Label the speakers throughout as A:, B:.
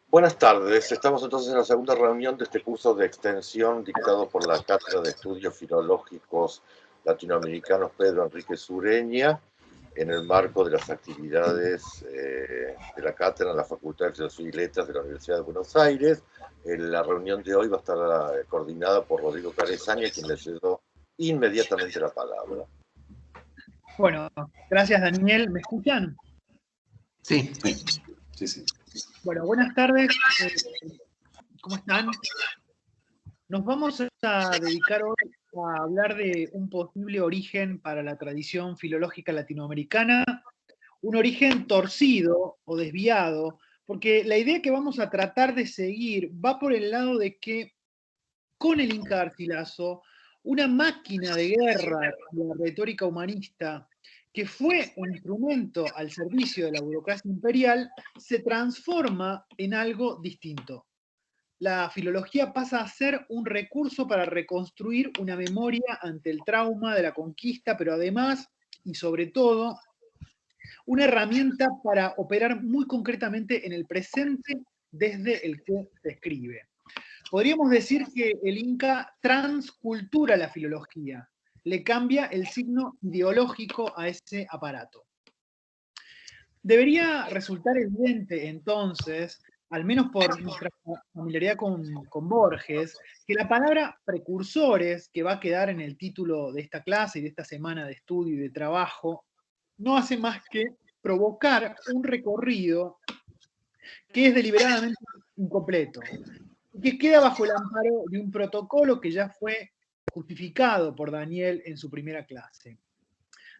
A: Buenas tardes, estamos entonces en la segunda reunión de este curso de extensión dictado por la Cátedra de Estudios Filológicos Latinoamericanos Pedro Enrique Sureña, en el marco de las actividades de la cátedra en la Facultad de Filosofía y Letras de la Universidad de Buenos Aires. La reunión de hoy va a estar coordinada por Rodrigo Carezaña, quien le cedo inmediatamente la palabra.
B: Bueno, gracias Daniel. ¿Me escuchan?
C: Sí.
B: Bueno, buenas tardes. ¿Cómo están? Nos vamos a dedicar hoy a hablar de un posible origen para la tradición filológica latinoamericana, un origen torcido o desviado, porque la idea que vamos a tratar de seguir va por el lado de que con el Inca Garcilaso, una máquina de guerra de la retórica humanista que fue un instrumento al servicio de la burocracia imperial, se transforma en algo distinto. La filología pasa a ser un recurso para reconstruir una memoria ante el trauma de la conquista, pero además, y sobre todo, una herramienta para operar muy concretamente en el presente desde el que se escribe. Podríamos decir que el Inca transcultura la filología, le cambia el signo ideológico a ese aparato. Debería resultar evidente, entonces, al menos por nuestra familiaridad con Borges, que la palabra precursores, que va a quedar en el título de esta clase y de esta semana de estudio y de trabajo, no hace más que provocar un recorrido que es deliberadamente incompleto, que queda bajo el amparo de un protocolo que ya fue justificado por Daniel en su primera clase.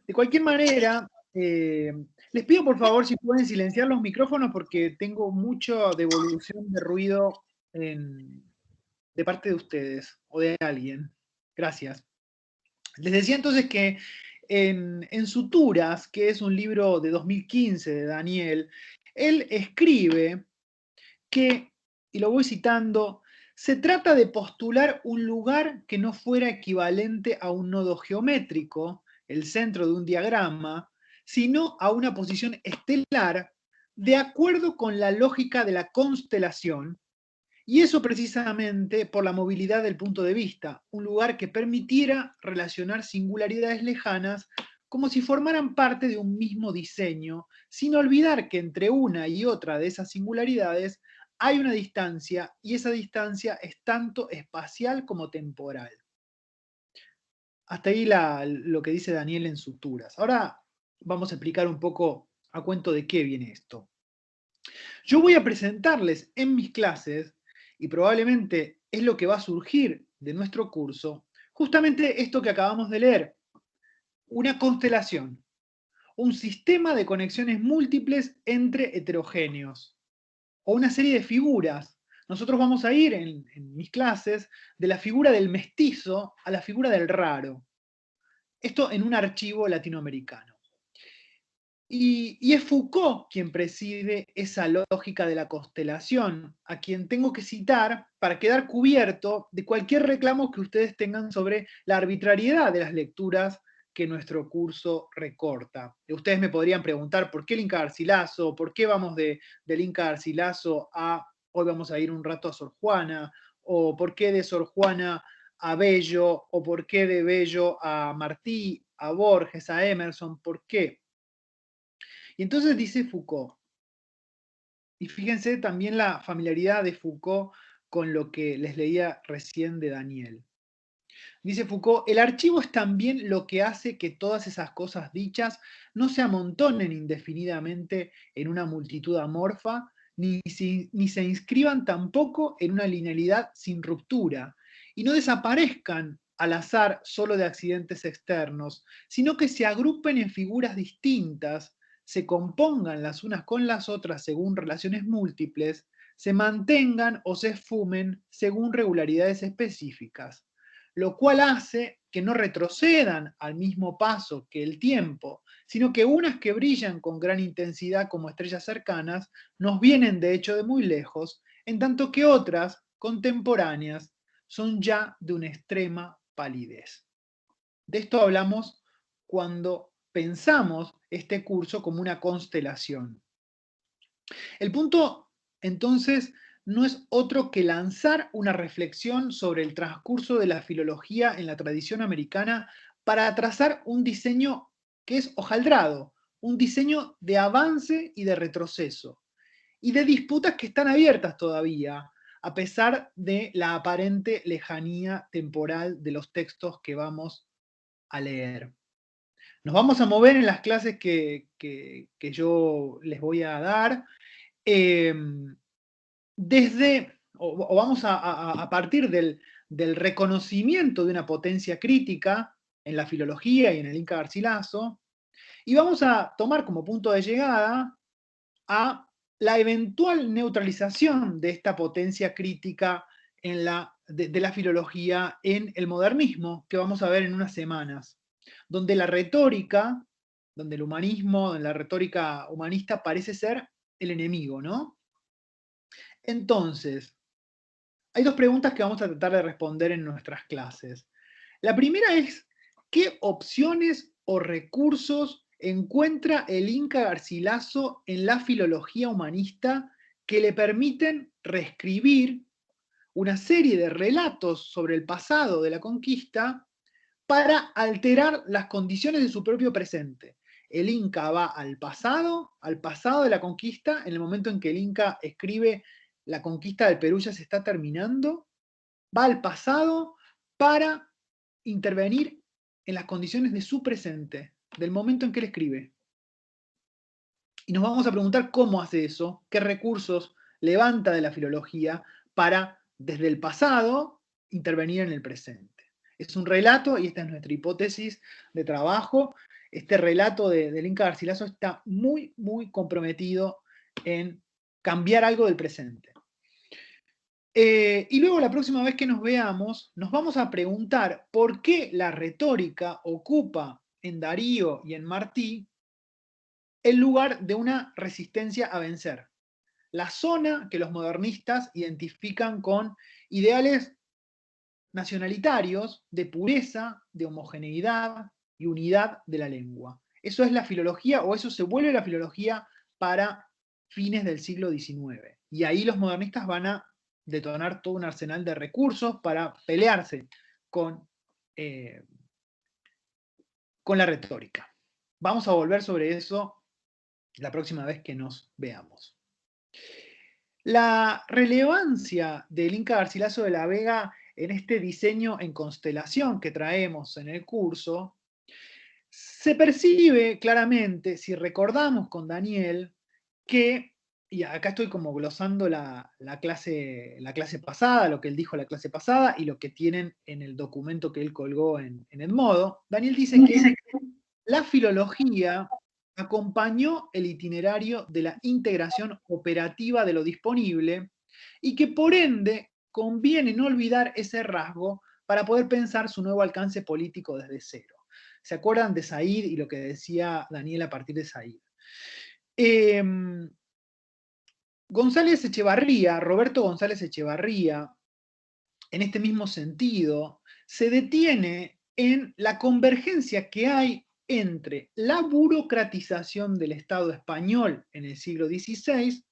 B: De cualquier manera, les pido por favor si pueden silenciar los micrófonos porque tengo mucha devolución de ruido de parte de ustedes o de alguien. Gracias. Les decía entonces que en Suturas, que es un libro de 2015 de Daniel, él escribe que, y lo voy citando, se trata de postular un lugar que no fuera equivalente a un nodo geométrico, el centro de un diagrama, sino a una posición estelar de acuerdo con la lógica de la constelación, y eso precisamente por la movilidad del punto de vista, un lugar que permitiera relacionar singularidades lejanas como si formaran parte de un mismo diseño, sin olvidar que entre una y otra de esas singularidades hay una distancia, y esa distancia es tanto espacial como temporal. Hasta ahí lo que dice Daniel en Suturas. Ahora vamos a explicar un poco a cuento de qué viene esto. Yo voy a presentarles en mis clases, y probablemente es lo que va a surgir de nuestro curso, justamente esto que acabamos de leer, una constelación, un sistema de conexiones múltiples entre heterogéneos, o una serie de figuras. Nosotros vamos a ir en mis clases de la figura del mestizo a la figura del raro. Esto en un archivo latinoamericano. Y es Foucault quien preside esa lógica de la constelación, a quien tengo que citar para quedar cubierto de cualquier reclamo que ustedes tengan sobre la arbitrariedad de las lecturas que nuestro curso recorta. Ustedes me podrían preguntar por qué el Inca Garcilaso, por qué vamos del Inca Garcilaso a hoy vamos a ir un rato a Sor Juana, o por qué de Sor Juana a Bello, o por qué de Bello a Martí, a Borges, a Emerson, ¿por qué? Y entonces dice Foucault, y fíjense también la familiaridad de Foucault con lo que les leía recién de Daniel. Dice Foucault, el archivo es también lo que hace que todas esas cosas dichas no se amontonen indefinidamente en una multitud amorfa, ni se inscriban tampoco en una linealidad sin ruptura, y no desaparezcan al azar solo de accidentes externos, sino que se agrupen en figuras distintas, se compongan las unas con las otras según relaciones múltiples, se mantengan o se esfumen según regularidades específicas, lo cual hace que no retrocedan al mismo paso que el tiempo, sino que unas que brillan con gran intensidad como estrellas cercanas, nos vienen de hecho de muy lejos, en tanto que otras, contemporáneas, son ya de una extrema palidez. De esto hablamos cuando pensamos este curso como una constelación. El punto, entonces, no es otro que lanzar una reflexión sobre el transcurso de la filología en la tradición americana para trazar un diseño que es hojaldrado, un diseño de avance y de retroceso, y de disputas que están abiertas todavía, a pesar de la aparente lejanía temporal de los textos que vamos a leer. Nos vamos a mover en las clases que yo les voy a dar, eh, o vamos a partir del reconocimiento de una potencia crítica en la filología y en el Inca Garcilaso, y vamos a tomar como punto de llegada a la eventual neutralización de esta potencia crítica de la filología en el modernismo, que vamos a ver en unas semanas, donde la retórica, donde el humanismo, donde la retórica humanista parece ser el enemigo, ¿no? Entonces, hay dos preguntas que vamos a tratar de responder en nuestras clases. La primera es, ¿qué opciones o recursos encuentra el Inca Garcilaso en la filología humanista que le permiten reescribir una serie de relatos sobre el pasado de la conquista para alterar las condiciones de su propio presente? El Inca va al pasado de la conquista, en el momento en que el Inca escribe la conquista del Perú ya se está terminando, va al pasado para intervenir en las condiciones de su presente, del momento en que él escribe. Y nos vamos a preguntar cómo hace eso, qué recursos levanta de la filología para, desde el pasado, intervenir en el presente. Es un relato, y esta es nuestra hipótesis de trabajo. Este relato del Inca Garcilaso está muy, muy comprometido en cambiar algo del presente. Y luego la próxima vez que nos veamos, nos vamos a preguntar por qué la retórica ocupa en Darío y en Martí el lugar de una resistencia a vencer. La zona que los modernistas identifican con ideales nacionalitarios, de pureza, de homogeneidad y unidad de la lengua. Eso es la filología, o eso se vuelve la filología para fines del siglo XIX. Y ahí los modernistas van a detonar todo un arsenal de recursos para pelearse con la retórica. Vamos a volver sobre eso la próxima vez que nos veamos. La relevancia del Inca Garcilaso de la Vega en este diseño en constelación que traemos en el curso se percibe claramente, si recordamos con Daniel, que, y acá estoy como glosando la clase pasada, lo que él dijo la clase pasada y lo que tienen en el documento que él colgó en Edmodo. Daniel dice que la filología acompañó el itinerario de la integración operativa de lo disponible y que por ende conviene no olvidar ese rasgo para poder pensar su nuevo alcance político desde cero. ¿Se acuerdan de Said y lo que decía Daniel a partir de Said? González Echevarría, Roberto González Echevarría, en este mismo sentido, se detiene en la convergencia que hay entre la burocratización del Estado español en el siglo XVI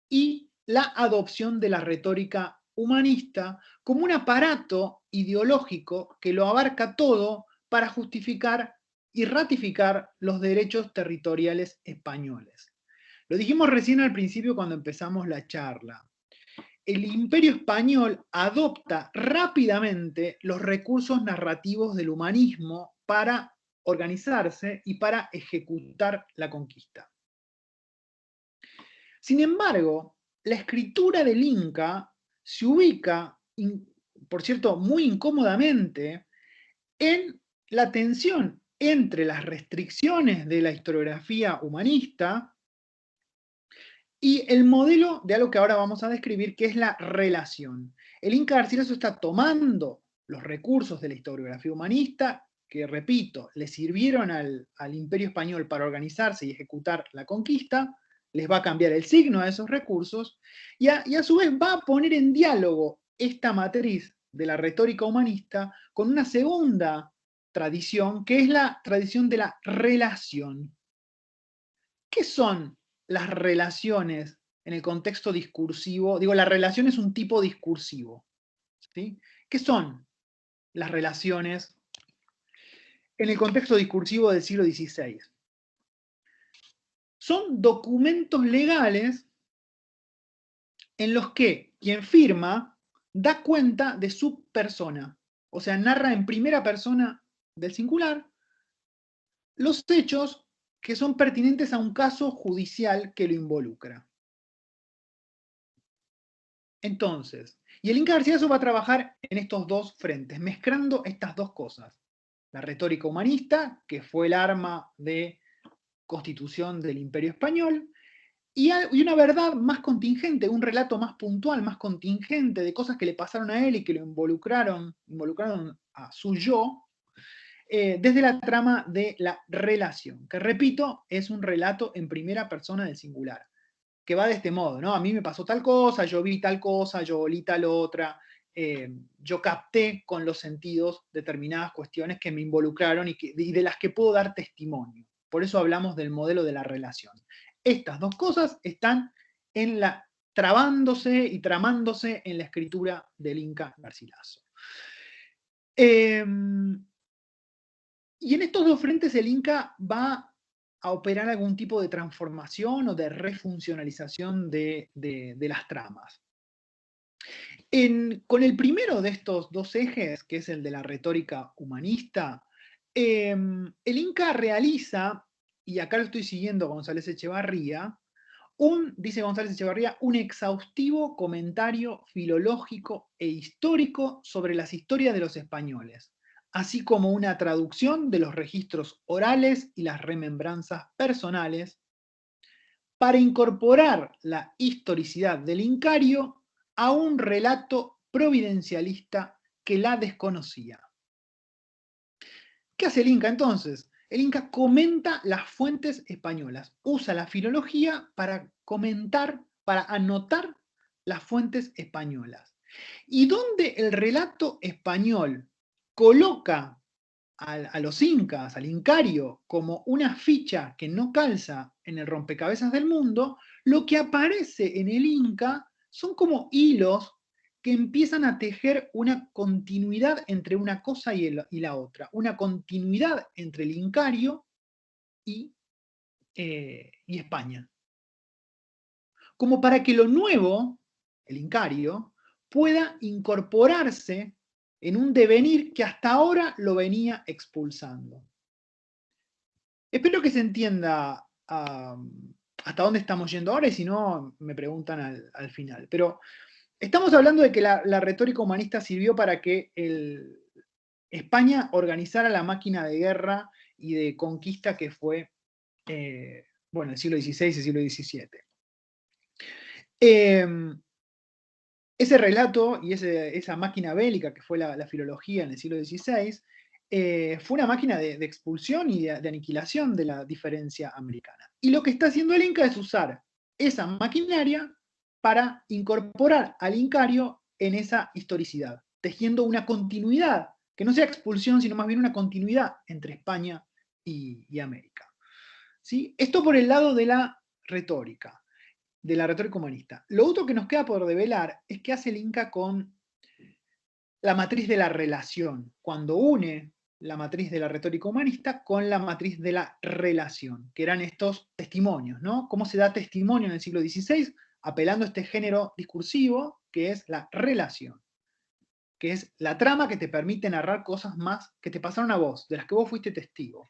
B: y la adopción de la retórica humanista como un aparato ideológico que lo abarca todo para justificar y ratificar los derechos territoriales españoles. Lo dijimos recién al principio cuando empezamos la charla. El Imperio Español adopta rápidamente los recursos narrativos del humanismo para organizarse y para ejecutar la conquista. Sin embargo, la escritura del Inca se ubica, por cierto, muy incómodamente, en la tensión entre las restricciones de la historiografía humanista y el modelo de algo que ahora vamos a describir, que es la relación. El Inca Garcilaso está tomando los recursos de la historiografía humanista, que, repito, le sirvieron al Imperio Español para organizarse y ejecutar la conquista, les va a cambiar el signo a esos recursos, y a su vez va a poner en diálogo esta matriz de la retórica humanista con una segunda tradición, que es la tradición de la relación. ¿Qué son las relaciones en el contexto discursivo? Digo, la relación es un tipo discursivo, ¿sí? ¿Qué son las relaciones en el contexto discursivo del siglo XVI? Son documentos legales en los que quien firma da cuenta de su persona, o sea, narra en primera persona del singular los hechos que son pertinentes a un caso judicial que lo involucra. Entonces, y el Inca Garcilaso va a trabajar en estos dos frentes, mezclando estas dos cosas. La retórica humanista, que fue el arma de constitución del Imperio Español, y una verdad más contingente, un relato más puntual, más contingente de cosas que le pasaron a él y que lo involucraron a su yo, desde la trama de la relación, que repito, es un relato en primera persona del singular, que va de este modo, ¿no? A mí me pasó tal cosa, yo vi tal cosa, yo olí tal otra, yo capté con los sentidos determinadas cuestiones que me involucraron y de las que puedo dar testimonio. Por eso hablamos del modelo de la relación. Estas dos cosas están trabándose y tramándose en la escritura del Inca Garcilaso. Y en estos dos frentes el Inca va a operar algún tipo de transformación o de refuncionalización de las tramas. Con el primero de estos dos ejes, que es el de la retórica humanista, el Inca realiza, y acá lo estoy siguiendo a González Echevarría, dice González Echevarría, un exhaustivo comentario filológico e histórico sobre las historias de los españoles, así como una traducción de los registros orales y las remembranzas personales, para incorporar la historicidad del Incario a un relato providencialista que la desconocía. ¿Qué hace el Inca entonces? El Inca comenta las fuentes españolas, usa la filología para comentar, para anotar las fuentes españolas. Y donde el relato español coloca a los incas, al Incario, como una ficha que no calza en el rompecabezas del mundo, lo que aparece en el Inca son como hilos que empiezan a tejer una continuidad entre una cosa y la otra, una continuidad entre el Incario y España. Como para que lo nuevo, el Incario, pueda incorporarse en un devenir que hasta ahora lo venía expulsando. Espero que se entienda hasta dónde estamos yendo ahora, y si no, me preguntan al final. Pero estamos hablando de que la retórica humanista sirvió para que España organizara la máquina de guerra y de conquista que fue el siglo XVI y el siglo XVII. Ese relato y esa máquina bélica que fue la filología en el siglo XVI fue una máquina de expulsión y de aniquilación de la diferencia americana. Y lo que está haciendo el Inca es usar esa maquinaria para incorporar al Incario en esa historicidad, tejiendo una continuidad, que no sea expulsión, sino más bien una continuidad entre España y América. ¿Sí? Esto por el lado de la retórica humanista. Lo otro que nos queda por develar es qué hace el Inca con la matriz de la relación, cuando une la matriz de la retórica humanista con la matriz de la relación, que eran estos testimonios, ¿no? ¿Cómo se da testimonio en el siglo XVI? Apelando a este género discursivo que es la relación, que es la trama que te permite narrar cosas más que te pasaron a vos, de las que vos fuiste testigo.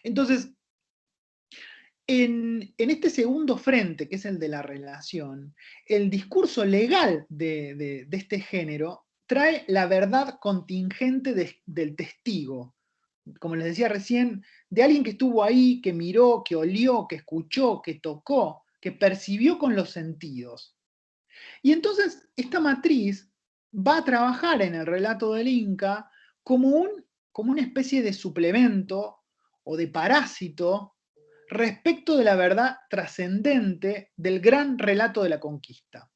B: Entonces, en este segundo frente, que es el de la relación, el discurso legal de este género trae la verdad contingente del testigo, como les decía recién, de alguien que estuvo ahí, que miró, que olió, que escuchó, que tocó, que percibió con los sentidos. Y entonces esta matriz va a trabajar en el relato del Inca como una especie de suplemento o de parásito respecto de la verdad trascendente del gran relato de la conquista.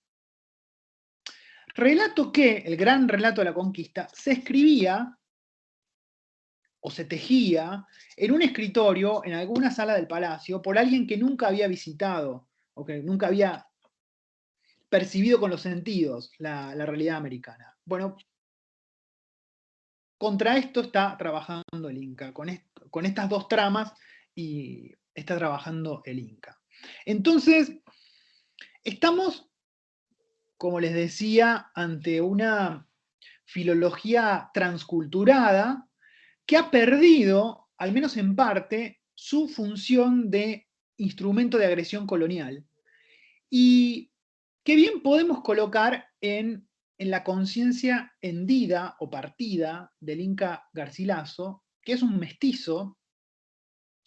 B: Relato que, el gran relato de la conquista, se escribía o se tejía en un escritorio, en alguna sala del palacio, por alguien que nunca había visitado o que nunca había percibido con los sentidos la realidad americana. Bueno, contra esto está trabajando el Inca, con estas dos tramas y está trabajando el Inca. Entonces, estamos, como les decía, ante una filología transculturada que ha perdido, al menos en parte, su función de instrumento de agresión colonial y que bien podemos colocar en la conciencia hendida o partida del Inca Garcilaso, que es un mestizo,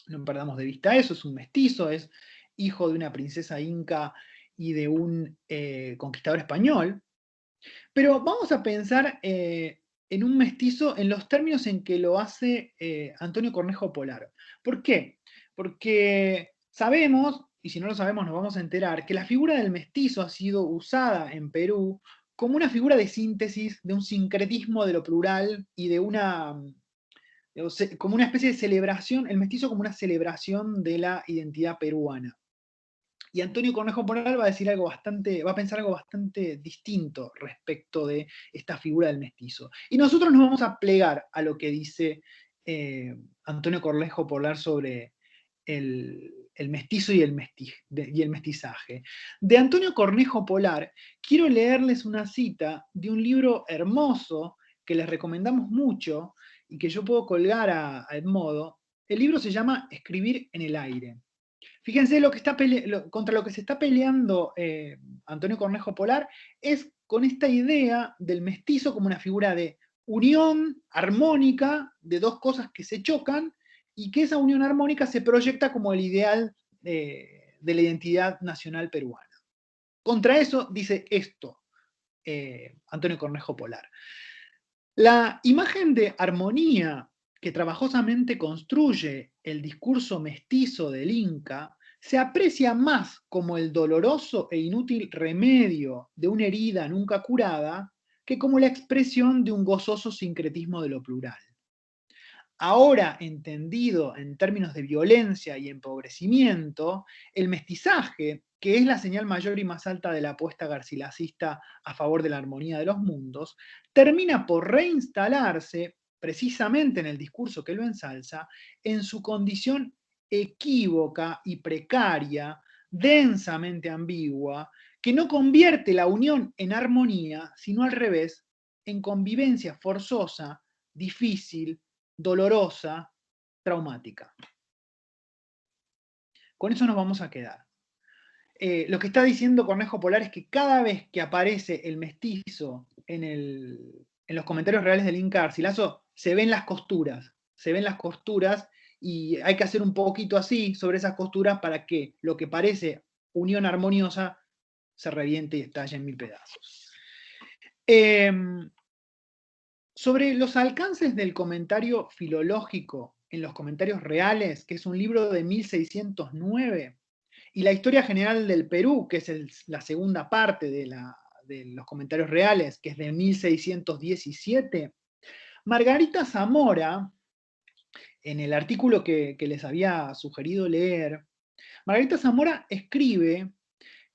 B: no perdamos de vista eso, es un mestizo, es hijo de una princesa inca y de un conquistador español, pero vamos a pensar en un mestizo en los términos en que lo hace Antonio Cornejo Polar. ¿Por qué? Porque sabemos, y si no lo sabemos nos vamos a enterar, que la figura del mestizo ha sido usada en Perú como una figura de síntesis de un sincretismo de lo plural y de como una especie de celebración, el mestizo como una celebración de la identidad peruana. Y Antonio Cornejo Polar va a decir algo bastante, va a pensar algo bastante distinto respecto de esta figura del mestizo. Y nosotros nos vamos a plegar a lo que dice Antonio Cornejo Polar sobre el mestizo y el mestizaje. De Antonio Cornejo Polar, quiero leerles una cita de un libro hermoso que les recomendamos mucho y que yo puedo colgar a Edmodo. El libro se llama Escribir en el aire. Fíjense contra lo que se está peleando Antonio Cornejo Polar es con esta idea del mestizo como una figura de unión armónica de dos cosas que se chocan y que esa unión armónica se proyecta como el ideal de la identidad nacional peruana. Contra eso dice esto Antonio Cornejo Polar. La imagen de armonía que trabajosamente construye el discurso mestizo del Inca se aprecia más como el doloroso e inútil remedio de una herida nunca curada que como la expresión de un gozoso sincretismo de lo plural. Ahora entendido en términos de violencia y empobrecimiento, el mestizaje, que es la señal mayor y más alta de la apuesta garcilasista a favor de la armonía de los mundos, termina por reinstalarse, precisamente en el discurso que lo ensalza, en su condición equívoca y precaria, densamente ambigua, que no convierte la unión en armonía, sino al revés, en convivencia forzosa, difícil, dolorosa, traumática. Con eso nos vamos a quedar. Lo que está diciendo Cornejo Polar es que cada vez que aparece el mestizo en los comentarios reales del Inca Garcilaso, se ven las costuras y hay que hacer un poquito así sobre esas costuras para que lo que parece unión armoniosa se reviente y estalle en mil pedazos. Sobre los alcances del comentario filológico en los comentarios reales, que es un libro de 1609, y la historia general del Perú, que es la segunda parte de los comentarios reales, que es de 1617, Margarita Zamora, en el artículo que les había sugerido leer, Margarita Zamora escribe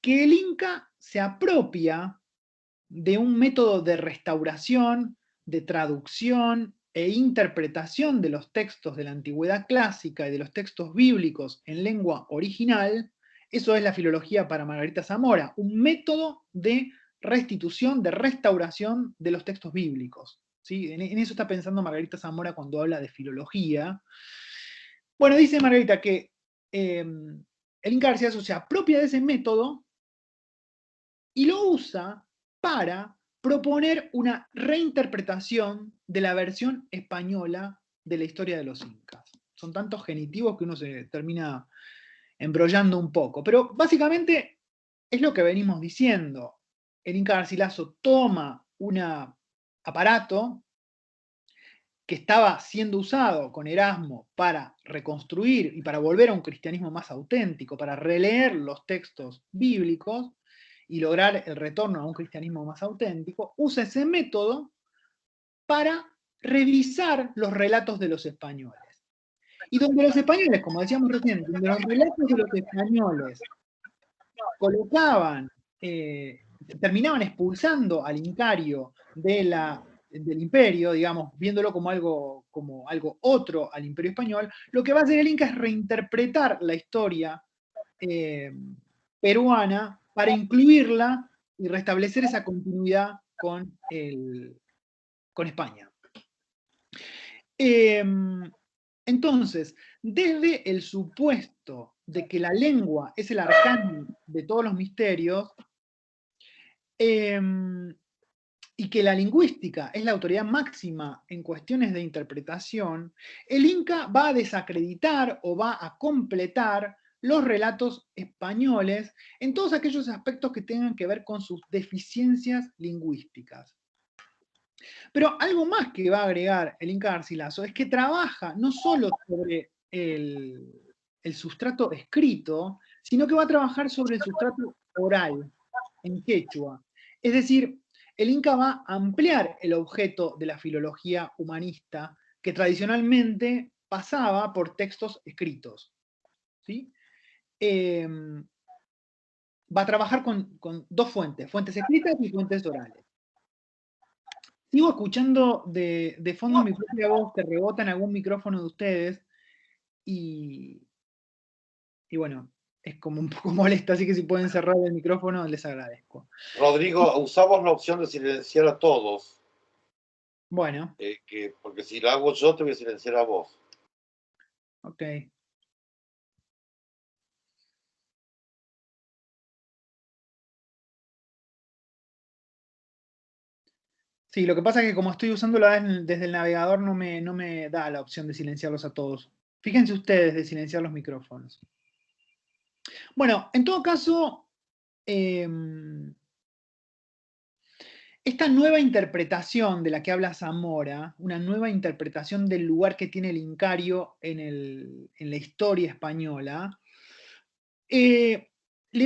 B: que el Inca se apropia de un método de restauración, de traducción e interpretación de los textos de la antigüedad clásica y de los textos bíblicos en lengua original. Eso es la filología para Margarita Zamora, un método de restitución, de restauración de los textos bíblicos. ¿Sí? En eso está pensando Margarita Zamora cuando habla de filología. Bueno, dice Margarita que el Inca Garcilaso se apropia de ese método y lo usa para proponer una reinterpretación de la versión española de la historia de los incas. Son tantos genitivos que uno se termina embrollando un poco, pero básicamente es lo que venimos diciendo. El Inca Garcilaso toma un aparato que estaba siendo usado con Erasmo para reconstruir y para volver a un cristianismo más auténtico, para releer los textos bíblicos y lograr el retorno a un cristianismo más auténtico, usa ese método para revisar los relatos de los españoles. Y donde los españoles, como decíamos recién, donde los relatos de los españoles colocaban, terminaban expulsando al incario del imperio, digamos, viéndolo como algo otro al imperio español, lo que va a hacer el Inca es reinterpretar la historia peruana para incluirla y restablecer esa continuidad con España. Entonces, desde el supuesto de que la lengua es el arcano de todos los misterios, y que la lingüística es la autoridad máxima en cuestiones de interpretación, el Inca va a desacreditar o va a completar los relatos españoles en todos aquellos aspectos que tengan que ver con sus deficiencias lingüísticas. Pero algo más que va a agregar el Inca Garcilaso es que trabaja no solo sobre el sustrato escrito, sino que va a trabajar sobre el sustrato oral, en quechua. Es decir, el Inca va a ampliar el objeto de la filología humanista que tradicionalmente pasaba por textos escritos. ¿Sí? Va a trabajar con dos fuentes escritas y fuentes orales. Sigo escuchando de fondo mi propia voz que rebota en algún micrófono de ustedes y bueno, es como un poco molesto, así que si pueden cerrar el micrófono les agradezco.
A: Rodrigo, usamos la opción de silenciar a todos.
B: Bueno.
A: Porque si la hago yo, te voy a silenciar a vos.
B: Ok. Sí, lo que pasa es que como estoy usándola desde el navegador no me da la opción de silenciarlos a todos. Fíjense ustedes de silenciar los micrófonos. Bueno, en todo caso, esta nueva interpretación de la que habla Zamora, una nueva interpretación del lugar que tiene el incario en la historia española, le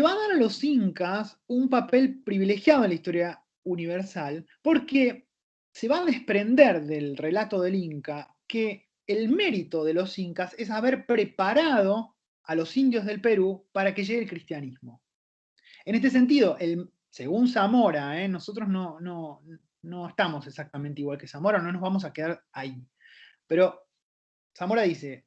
B: va a dar a los incas un papel privilegiado en la historia universal, porque se va a desprender del relato del inca que el mérito de los incas es haber preparado a los indios del Perú para que llegue el cristianismo. En este sentido, según Zamora, nosotros no estamos exactamente igual que Zamora, no nos vamos a quedar ahí. Pero Zamora dice,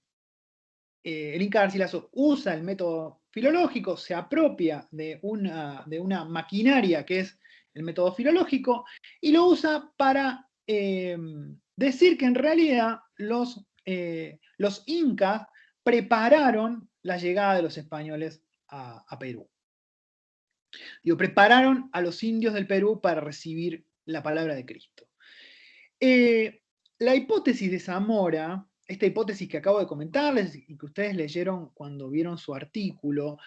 B: el Inca Garcilaso usa el método filológico, se apropia de una maquinaria que es el método filológico y lo usa para decir que en realidad los incas prepararon la llegada de los españoles a Perú. Prepararon a los indios del Perú para recibir la palabra de Cristo. La hipótesis de Zamora, esta hipótesis que acabo de comentarles y que ustedes leyeron cuando vieron su artículo,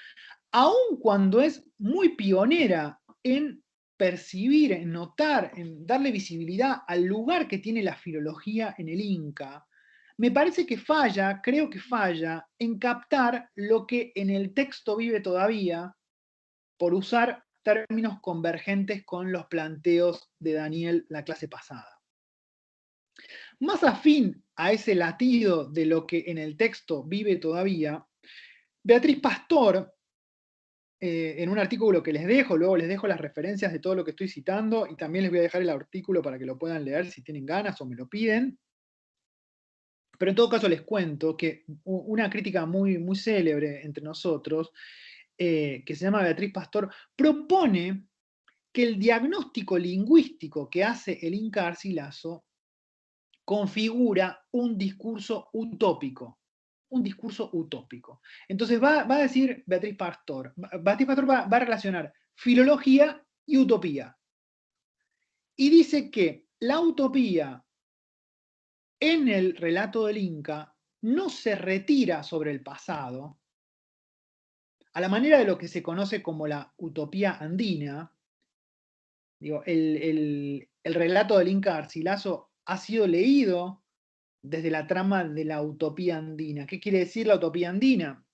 B: aun cuando es muy pionera en percibir, en notar, en darle visibilidad al lugar que tiene la filología en el Inca, me parece que falla, creo que falla, en captar lo que en el texto vive todavía, por usar términos convergentes con los planteos de Daniel la clase pasada. Más afín a ese latido de lo que en el texto vive todavía, Beatriz Pastor, en un artículo que les dejo, luego les dejo las referencias de todo lo que estoy citando y también les voy a dejar el artículo para que lo puedan leer si tienen ganas o me lo piden. Pero en todo caso les cuento que una crítica muy, muy célebre entre nosotros, que se llama Beatriz Pastor, propone que el diagnóstico lingüístico que hace el Inca Garcilaso configura un discurso utópico. Un discurso utópico. Entonces va a decir Beatriz Pastor. Beatriz Pastor va a relacionar filología y utopía. Y dice que la utopía en el relato del Inca no se retira sobre el pasado, a la manera de lo que se conoce como la utopía andina. Digo, el el relato del Inca Garcilaso ha sido leído desde la trama de la utopía andina. ¿Qué quiere decir la utopía andina?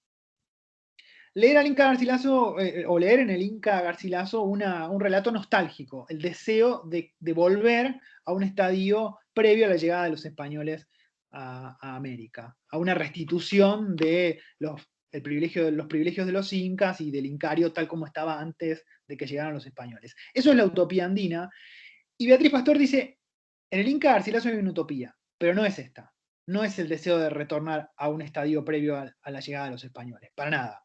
B: Leer al Inca Garcilaso, o leer en el Inca Garcilaso un relato nostálgico, el deseo de volver a un estadio previo a la llegada de los españoles a América, a una restitución de los privilegios de los incas y del incario tal como estaba antes de que llegaran los españoles. Eso es la utopía andina. Y Beatriz Pastor dice, en el Inca Garcilaso hay una utopía, pero no es esta. No es el deseo de retornar a un estadio previo a la llegada de los españoles, para nada.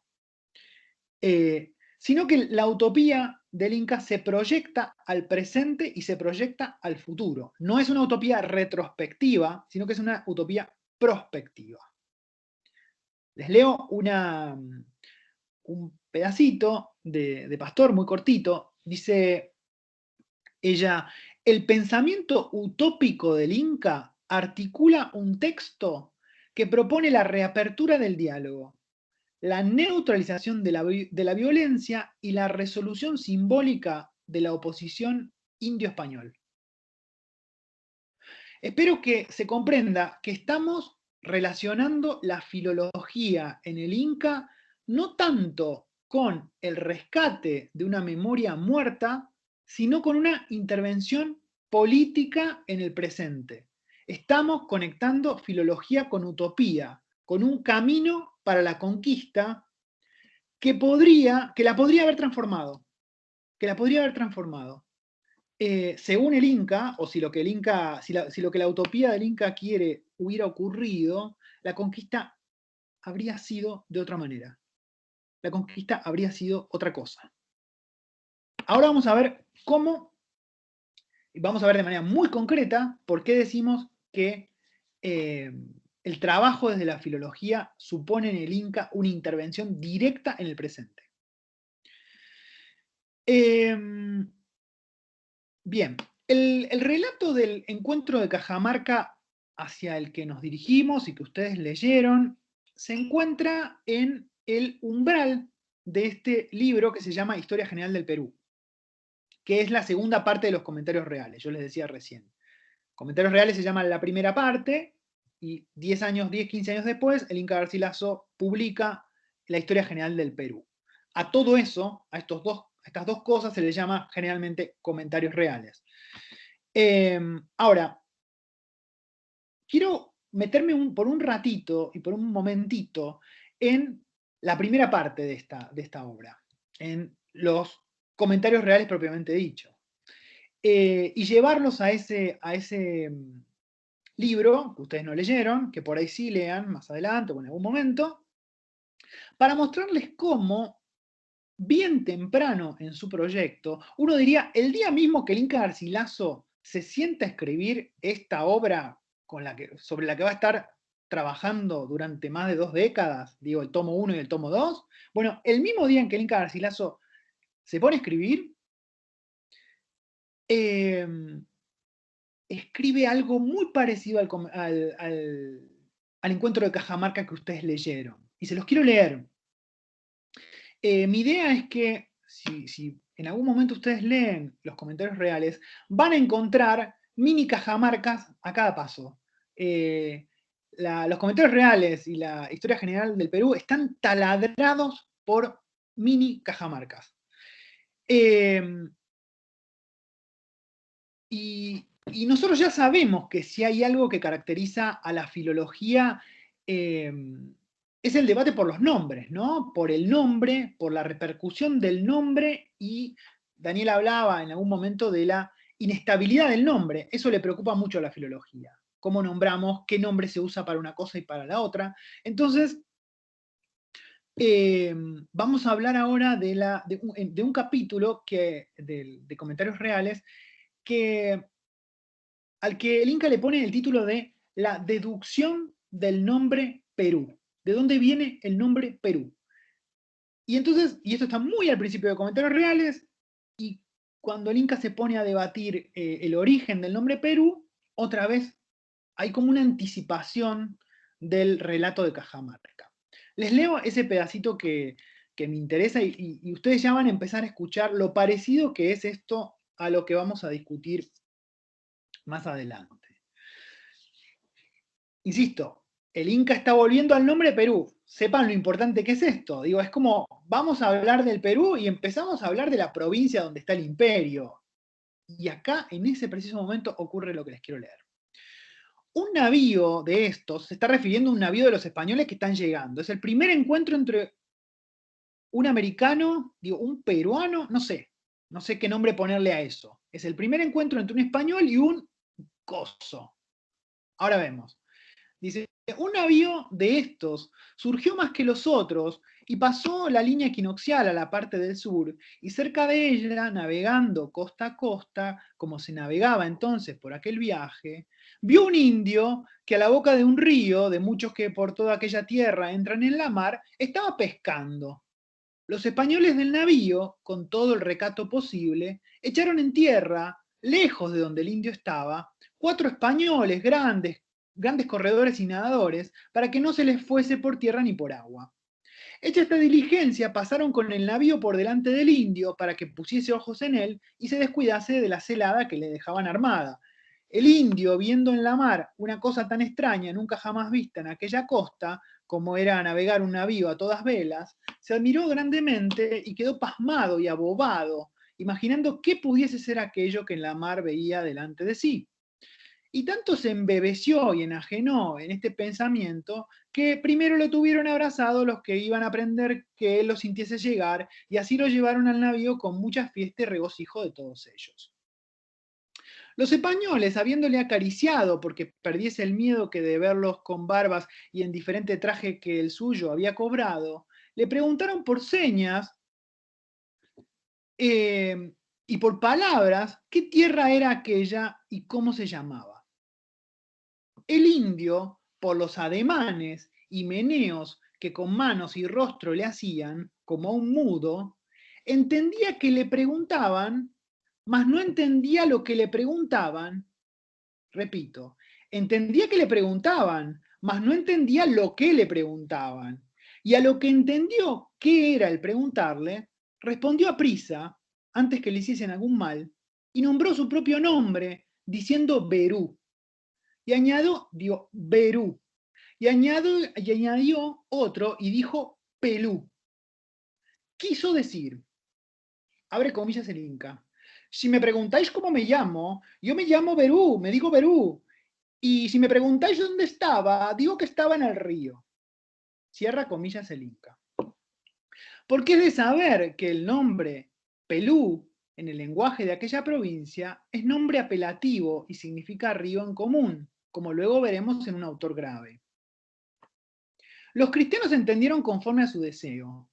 B: Sino que la utopía del Inca se proyecta al presente y se proyecta al futuro. No es una utopía retrospectiva, sino que es una utopía prospectiva. Les leo un pedacito de Pastor, muy cortito. Dice ella, el pensamiento utópico del Inca articula un texto que propone la reapertura del diálogo, la neutralización de la violencia y la resolución simbólica de la oposición indio-español. Espero que se comprenda que estamos relacionando la filología en el Inca no tanto con el rescate de una memoria muerta, sino con una intervención política en el presente. Estamos conectando filología con utopía, con un camino para la conquista que la podría haber transformado, según el Inca, o si lo que el Inca, si lo que la utopía del Inca quiere hubiera ocurrido, la conquista habría sido de otra manera. La conquista habría sido otra cosa. Ahora vamos a ver vamos a ver de manera muy concreta por qué decimos que el trabajo desde la filología supone en el Inca una intervención directa en el presente. Bien, el relato del encuentro de Cajamarca hacia el que nos dirigimos y que ustedes leyeron, se encuentra en el umbral de este libro que se llama Historia General del Perú, que es la segunda parte de los comentarios reales, yo les decía recién. Comentarios reales se llama la primera parte, y 10, 15 años después, el Inca Garcilaso publica la Historia General del Perú. A todo eso, a estas dos cosas se les llama generalmente comentarios reales. Ahora, quiero meterme por un ratito y por un momentito en la primera parte de esta obra, en los comentarios reales propiamente dicho, y llevarlos a ese libro que ustedes no leyeron, que por ahí sí lean más adelante o en algún momento, para mostrarles cómo bien temprano en su proyecto, uno diría, el día mismo que el Inca Garcilaso se sienta a escribir esta obra sobre la que va a estar trabajando durante más de 2 décadas, digo, el tomo 1 y el tomo 2, bueno, el mismo día en que el Inca Garcilaso se pone a escribir, escribe algo muy parecido al encuentro de Cajamarca que ustedes leyeron. Y se los quiero leer. Mi idea es que si en algún momento ustedes leen los comentarios reales, van a encontrar mini cajamarcas a cada paso. Los comentarios reales y la historia general del Perú están taladrados por mini cajamarcas. Y nosotros ya sabemos que si hay algo que caracteriza a la filología, es el debate por los nombres, ¿no? Por el nombre, por la repercusión del nombre, y Daniel hablaba en algún momento de la inestabilidad del nombre. Eso le preocupa mucho a la filología. Cómo nombramos, qué nombre se usa para una cosa y para la otra. Entonces, vamos a hablar ahora de un capítulo de comentarios reales al que el Inca le pone el título de la deducción del nombre Perú. ¿De dónde viene el nombre Perú? Y entonces, y esto está muy al principio de comentarios reales, y cuando el Inca se pone a debatir el origen del nombre Perú, otra vez hay como una anticipación del relato de Cajamarca. Les leo ese pedacito que me interesa y ustedes ya van a empezar a escuchar lo parecido que es esto a lo que vamos a discutir más adelante. Insisto, el Inca está volviendo al nombre Perú. Sepan lo importante que es esto. Digo, es como, vamos a hablar del Perú y empezamos a hablar de la provincia donde está el imperio. Y acá, en ese preciso momento, ocurre lo que les quiero leer. Un navío de estos, se está refiriendo a un navío de los españoles que están llegando. Es el primer encuentro entre un americano, digo, un peruano, no sé qué nombre ponerle a eso. Es el primer encuentro entre un español y un coso. Ahora vemos. Dice, un navío de estos surgió más que los otros y pasó la línea equinoccial a la parte del sur, y cerca de ella, navegando costa a costa, como se navegaba entonces por aquel viaje, vio un indio que a la boca de un río, de muchos que por toda aquella tierra entran en la mar, estaba pescando. Los españoles del navío, con todo el recato posible, echaron en tierra, lejos de donde el indio estaba, 4 españoles grandes corredores y nadadores, para que no se les fuese por tierra ni por agua. Hecha esta diligencia, pasaron con el navío por delante del indio para que pusiese ojos en él y se descuidase de la celada que le dejaban armada. El indio, viendo en la mar una cosa tan extraña, nunca jamás vista en aquella costa, como era navegar un navío a todas velas, se admiró grandemente y quedó pasmado y abobado, imaginando qué pudiese ser aquello que en la mar veía delante de sí. Y tanto se embebeció y enajenó en este pensamiento que primero lo tuvieron abrazado los que iban a aprender que él lo sintiese llegar, y así lo llevaron al navío con mucha fiesta y regocijo de todos ellos. Los españoles, habiéndole acariciado porque perdiese el miedo que de verlos con barbas y en diferente traje que el suyo había cobrado, le preguntaron por señas eh, y por palabras qué tierra era aquella y cómo se llamaba. El indio, por los ademanes y meneos que con manos y rostro le hacían, como a un mudo, entendía que le preguntaban, mas no entendía lo que le preguntaban. Repito, entendía que le preguntaban, mas no entendía lo que le preguntaban. Y a lo que entendió qué era el preguntarle, respondió a prisa, antes que le hiciesen algún mal, y nombró su propio nombre, diciendo Berú. Y añadió, dio Berú. Y añadió otro y dijo Pelú. Quiso decir, abre comillas el Inca, si me preguntáis cómo me llamo, yo me llamo Berú, me digo Berú. Y si me preguntáis dónde estaba, digo que estaba en el río. Cierra comillas el Inca. Porque es de saber que el nombre Pelú, en el lenguaje de aquella provincia, es nombre apelativo y significa río en común, como luego veremos en un autor grave. Los cristianos entendieron conforme a su deseo,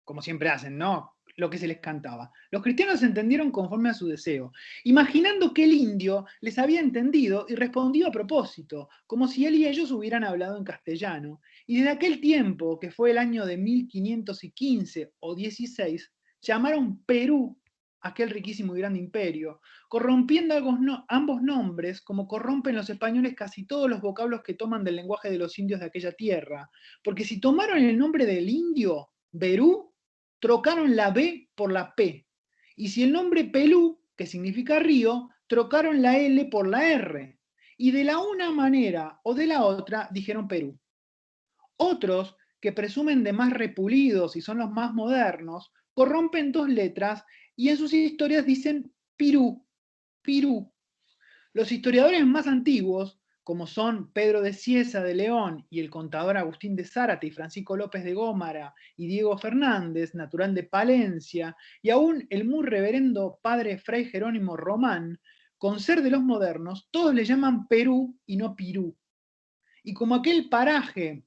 B: como siempre hacen, ¿no? Lo que se les cantaba. Los cristianos entendieron conforme a su deseo, imaginando que el indio les había entendido y respondido a propósito, como si él y ellos hubieran hablado en castellano. Y desde aquel tiempo, que fue el año de 1515 o 16, llamaron Perú aquel riquísimo y grande imperio, corrompiendo ambos nombres, como corrompen los españoles casi todos los vocablos que toman del lenguaje de los indios de aquella tierra. Porque si tomaron el nombre del indio, Berú, trocaron la B por la P. Y si el nombre Pelú, que significa río, trocaron la L por la R. Y de la una manera o de la otra dijeron Perú. Otros, que presumen de más repulidos y son los más modernos, corrompen 2 letras y en sus historias dicen Pirú, Pirú. Los historiadores más antiguos, como son Pedro de Cieza de León y el contador Agustín de Zárate y Francisco López de Gómara y Diego Fernández, natural de Palencia, y aún el muy reverendo padre Fray Jerónimo Román, con ser de los modernos, todos le llaman Perú y no Pirú. Y como aquel paraje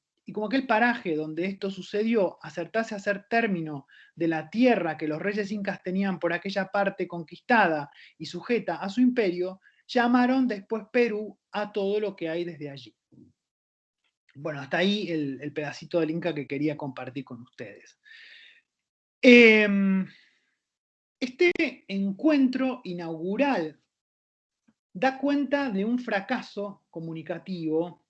B: donde esto sucedió acertase a ser término de la tierra que los reyes incas tenían por aquella parte conquistada y sujeta a su imperio, llamaron después Perú a todo lo que hay desde allí. Bueno, hasta ahí el pedacito del Inca que quería compartir con ustedes. Este encuentro inaugural da cuenta de un fracaso comunicativo.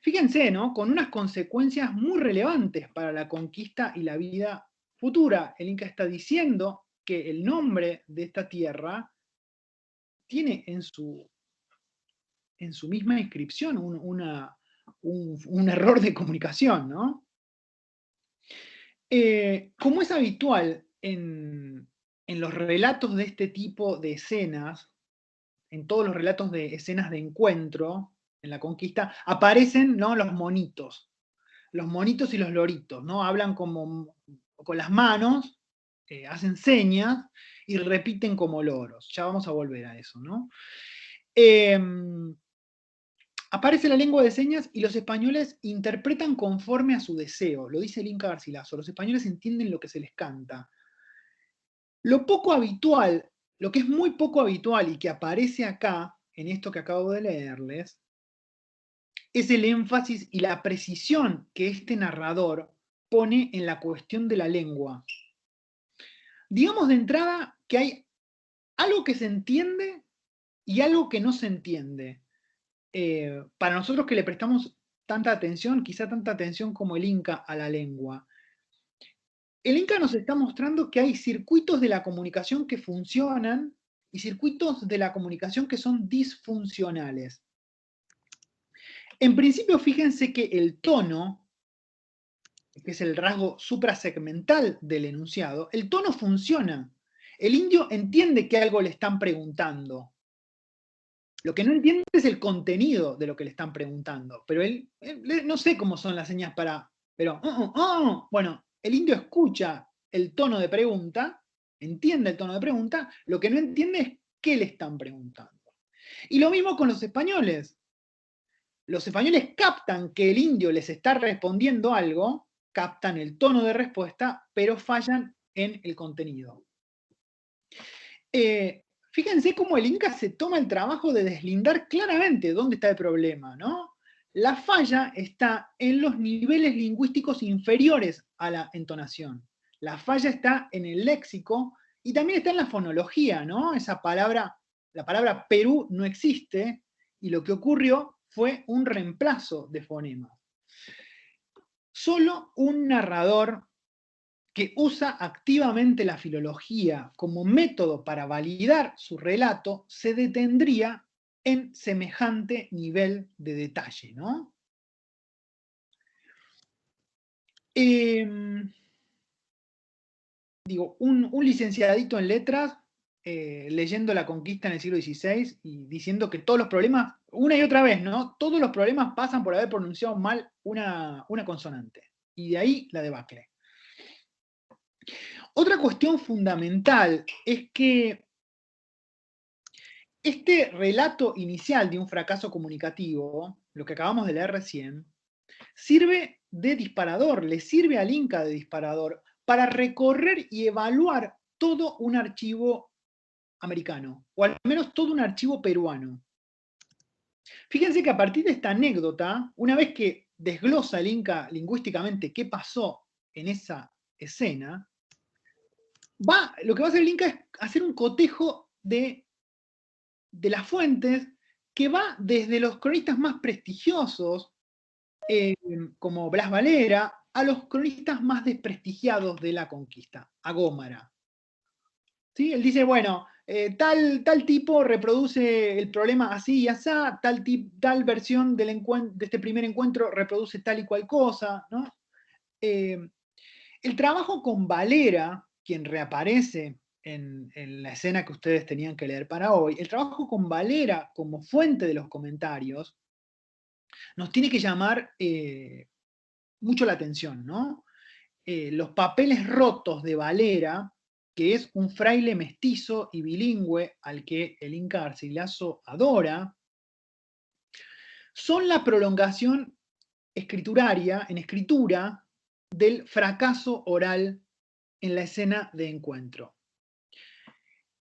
B: Fíjense, ¿no? Con unas consecuencias muy relevantes para la conquista y la vida futura. El Inca está diciendo que el nombre de esta tierra tiene en su en su misma inscripción un error de comunicación, ¿no? Como es habitual en los relatos de este tipo de escenas, en todos los relatos de escenas de encuentro en la conquista, aparecen, ¿no?, los monitos y los loritos, ¿no? Hablan como con las manos, hacen señas y repiten como loros. Ya vamos a volver a eso, ¿no? Aparece la lengua de señas y los españoles interpretan conforme a su deseo. Lo dice el Inca Garcilaso. Los españoles entienden lo que se les canta. Lo poco habitual, lo que es muy poco habitual y que aparece acá, en esto que acabo de leerles, es el énfasis y la precisión que este narrador pone en la cuestión de la lengua. Digamos de entrada que hay algo que se entiende y algo que no se entiende. Para nosotros que le prestamos tanta atención, quizá tanta atención como el Inca a la lengua. El Inca nos está mostrando que hay circuitos de la comunicación que funcionan y circuitos de la comunicación que son disfuncionales. En principio, fíjense que el tono, que es el rasgo suprasegmental del enunciado, el tono funciona. El indio entiende que algo le están preguntando. Lo que no entiende es el contenido de lo que le están preguntando. Pero él no sé cómo son las señas para... Pero, bueno, el indio escucha el tono de pregunta, entiende el tono de pregunta, lo que no entiende es qué le están preguntando. Y lo mismo con los españoles. Los españoles captan que el indio les está respondiendo algo, captan el tono de respuesta, pero fallan en el contenido. Fíjense cómo el Inca se toma el trabajo de deslindar claramente dónde está el problema, ¿no? La falla está en los niveles lingüísticos inferiores a la entonación. La falla está en el léxico y también está en la fonología, ¿no? Esa palabra, la palabra Perú no existe y lo que ocurrió fue un reemplazo de fonemas. Solo un narrador que usa activamente la filología como método para validar su relato, se detendría en semejante nivel de detalle, ¿no? Digo, un licenciadito en letras leyendo la conquista en el siglo XVI y diciendo que todos los problemas, una y otra vez, ¿no? Todos los problemas pasan por haber pronunciado mal una consonante. Y de ahí la debacle. Otra cuestión fundamental es que este relato inicial de un fracaso comunicativo, lo que acabamos de leer recién, sirve de disparador, le sirve al Inca de disparador para recorrer y evaluar todo un archivo americano, o al menos todo un archivo peruano. Fíjense que a partir de esta anécdota, una vez que desglosa el Inca lingüísticamente qué pasó en esa escena, lo que va a hacer el Inca es hacer un cotejo de las fuentes que va desde los cronistas más prestigiosos, como Blas Valera, a los cronistas más desprestigiados de la conquista, a Gómara. ¿Sí? Él dice, bueno, tal tipo reproduce el problema así y así, tal versión de este primer encuentro reproduce tal y cual cosa, ¿no? El trabajo con Valera, quien reaparece en la escena que ustedes tenían que leer para hoy, el trabajo con Valera como fuente de los comentarios, nos tiene que llamar mucho la atención, ¿no? Los papeles rotos de Valera, que es un fraile mestizo y bilingüe al que el Inca Garcilaso adora, son la prolongación escrituraria, en escritura, del fracaso oral en la escena de encuentro.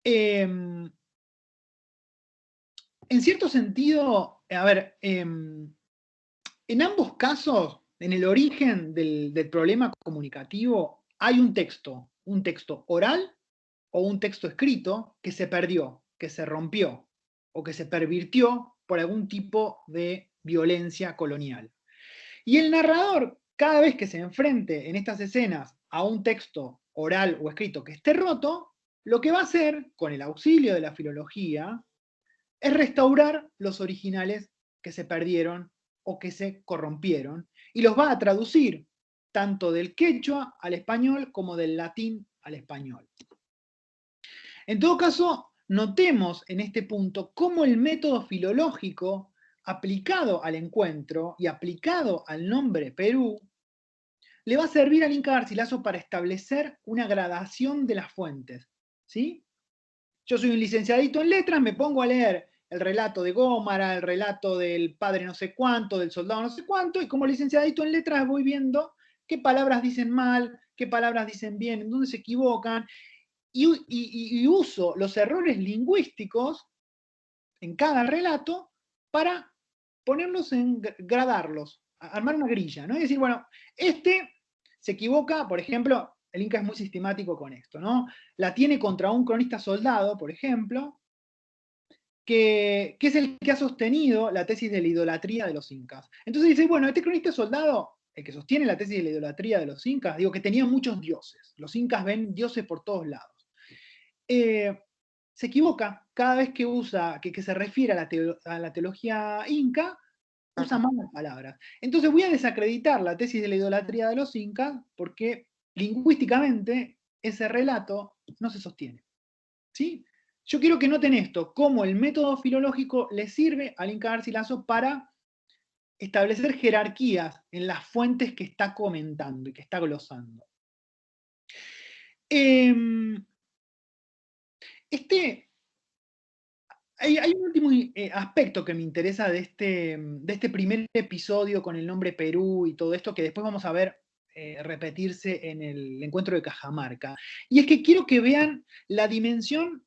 B: En cierto sentido, a ver, en ambos casos, en el origen del problema comunicativo, hay un texto oral o un texto escrito que se perdió, que se rompió o que se pervirtió por algún tipo de violencia colonial. Y el narrador, cada vez que se enfrente en estas escenas a un texto oral o escrito que esté roto, lo que va a hacer, con el auxilio de la filología, es restaurar los originales que se perdieron o que se corrompieron, y los va a traducir tanto del quechua al español como del latín al español. En todo caso, notemos en este punto cómo el método filológico aplicado al encuentro y aplicado al nombre Perú le va a servir al Inca Garcilaso para establecer una gradación de las fuentes, ¿sí? Yo soy un licenciadito en letras, me pongo a leer el relato de Gómara, el relato del padre no sé cuánto, del soldado no sé cuánto, y como licenciadito en letras voy viendo qué palabras dicen mal, qué palabras dicen bien, en dónde se equivocan, y uso los errores lingüísticos en cada relato para ponerlos en gradarlos, armar una grilla, ¿no? Y decir, bueno, este se equivoca, por ejemplo, el Inca es muy sistemático con esto, ¿no? La tiene contra un cronista soldado, por ejemplo, que es el que ha sostenido la tesis de la idolatría de los incas. Entonces dice, bueno, este cronista soldado, el que sostiene la tesis de la idolatría de los incas, digo que tenía muchos dioses. Los incas ven dioses por todos lados. Se equivoca cada vez que usa, que se refiere a la teología inca, usa malas palabras. Entonces voy a desacreditar la tesis de la idolatría de los incas porque lingüísticamente ese relato no se sostiene. ¿Sí? Yo quiero que noten esto, cómo el método filológico le sirve al Inca Garcilaso para establecer jerarquías en las fuentes que está comentando y que está glosando. Hay un último aspecto que me interesa de este primer episodio con el nombre Perú y todo esto, que después vamos a ver repetirse en el encuentro de Cajamarca. Y es que quiero que vean la dimensión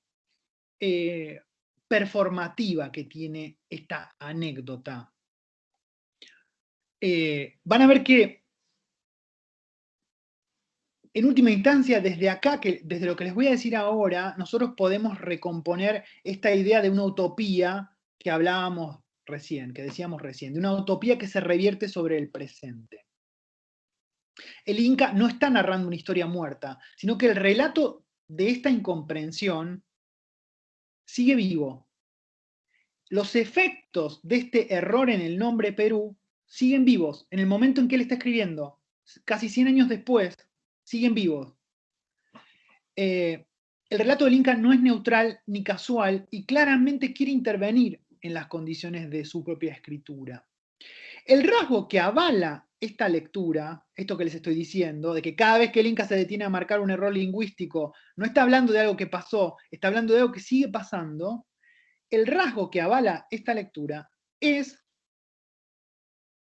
B: performativa que tiene esta anécdota. Van a ver que, en última instancia, desde acá, desde lo que les voy a decir ahora, nosotros podemos recomponer esta idea de una utopía que hablábamos recién, que decíamos recién, de una utopía que se revierte sobre el presente. El Inca no está narrando una historia muerta, sino que el relato de esta incomprensión sigue vivo. Los efectos de este error en el nombre Perú siguen vivos en el momento en que él está escribiendo. Casi 100 años después, siguen vivos. El relato del Inca no es neutral ni casual y claramente quiere intervenir en las condiciones de su propia escritura. El rasgo que avala esta lectura, esto que les estoy diciendo, de que cada vez que el Inca se detiene a marcar un error lingüístico, no está hablando de algo que pasó, está hablando de algo que sigue pasando, el rasgo que avala esta lectura es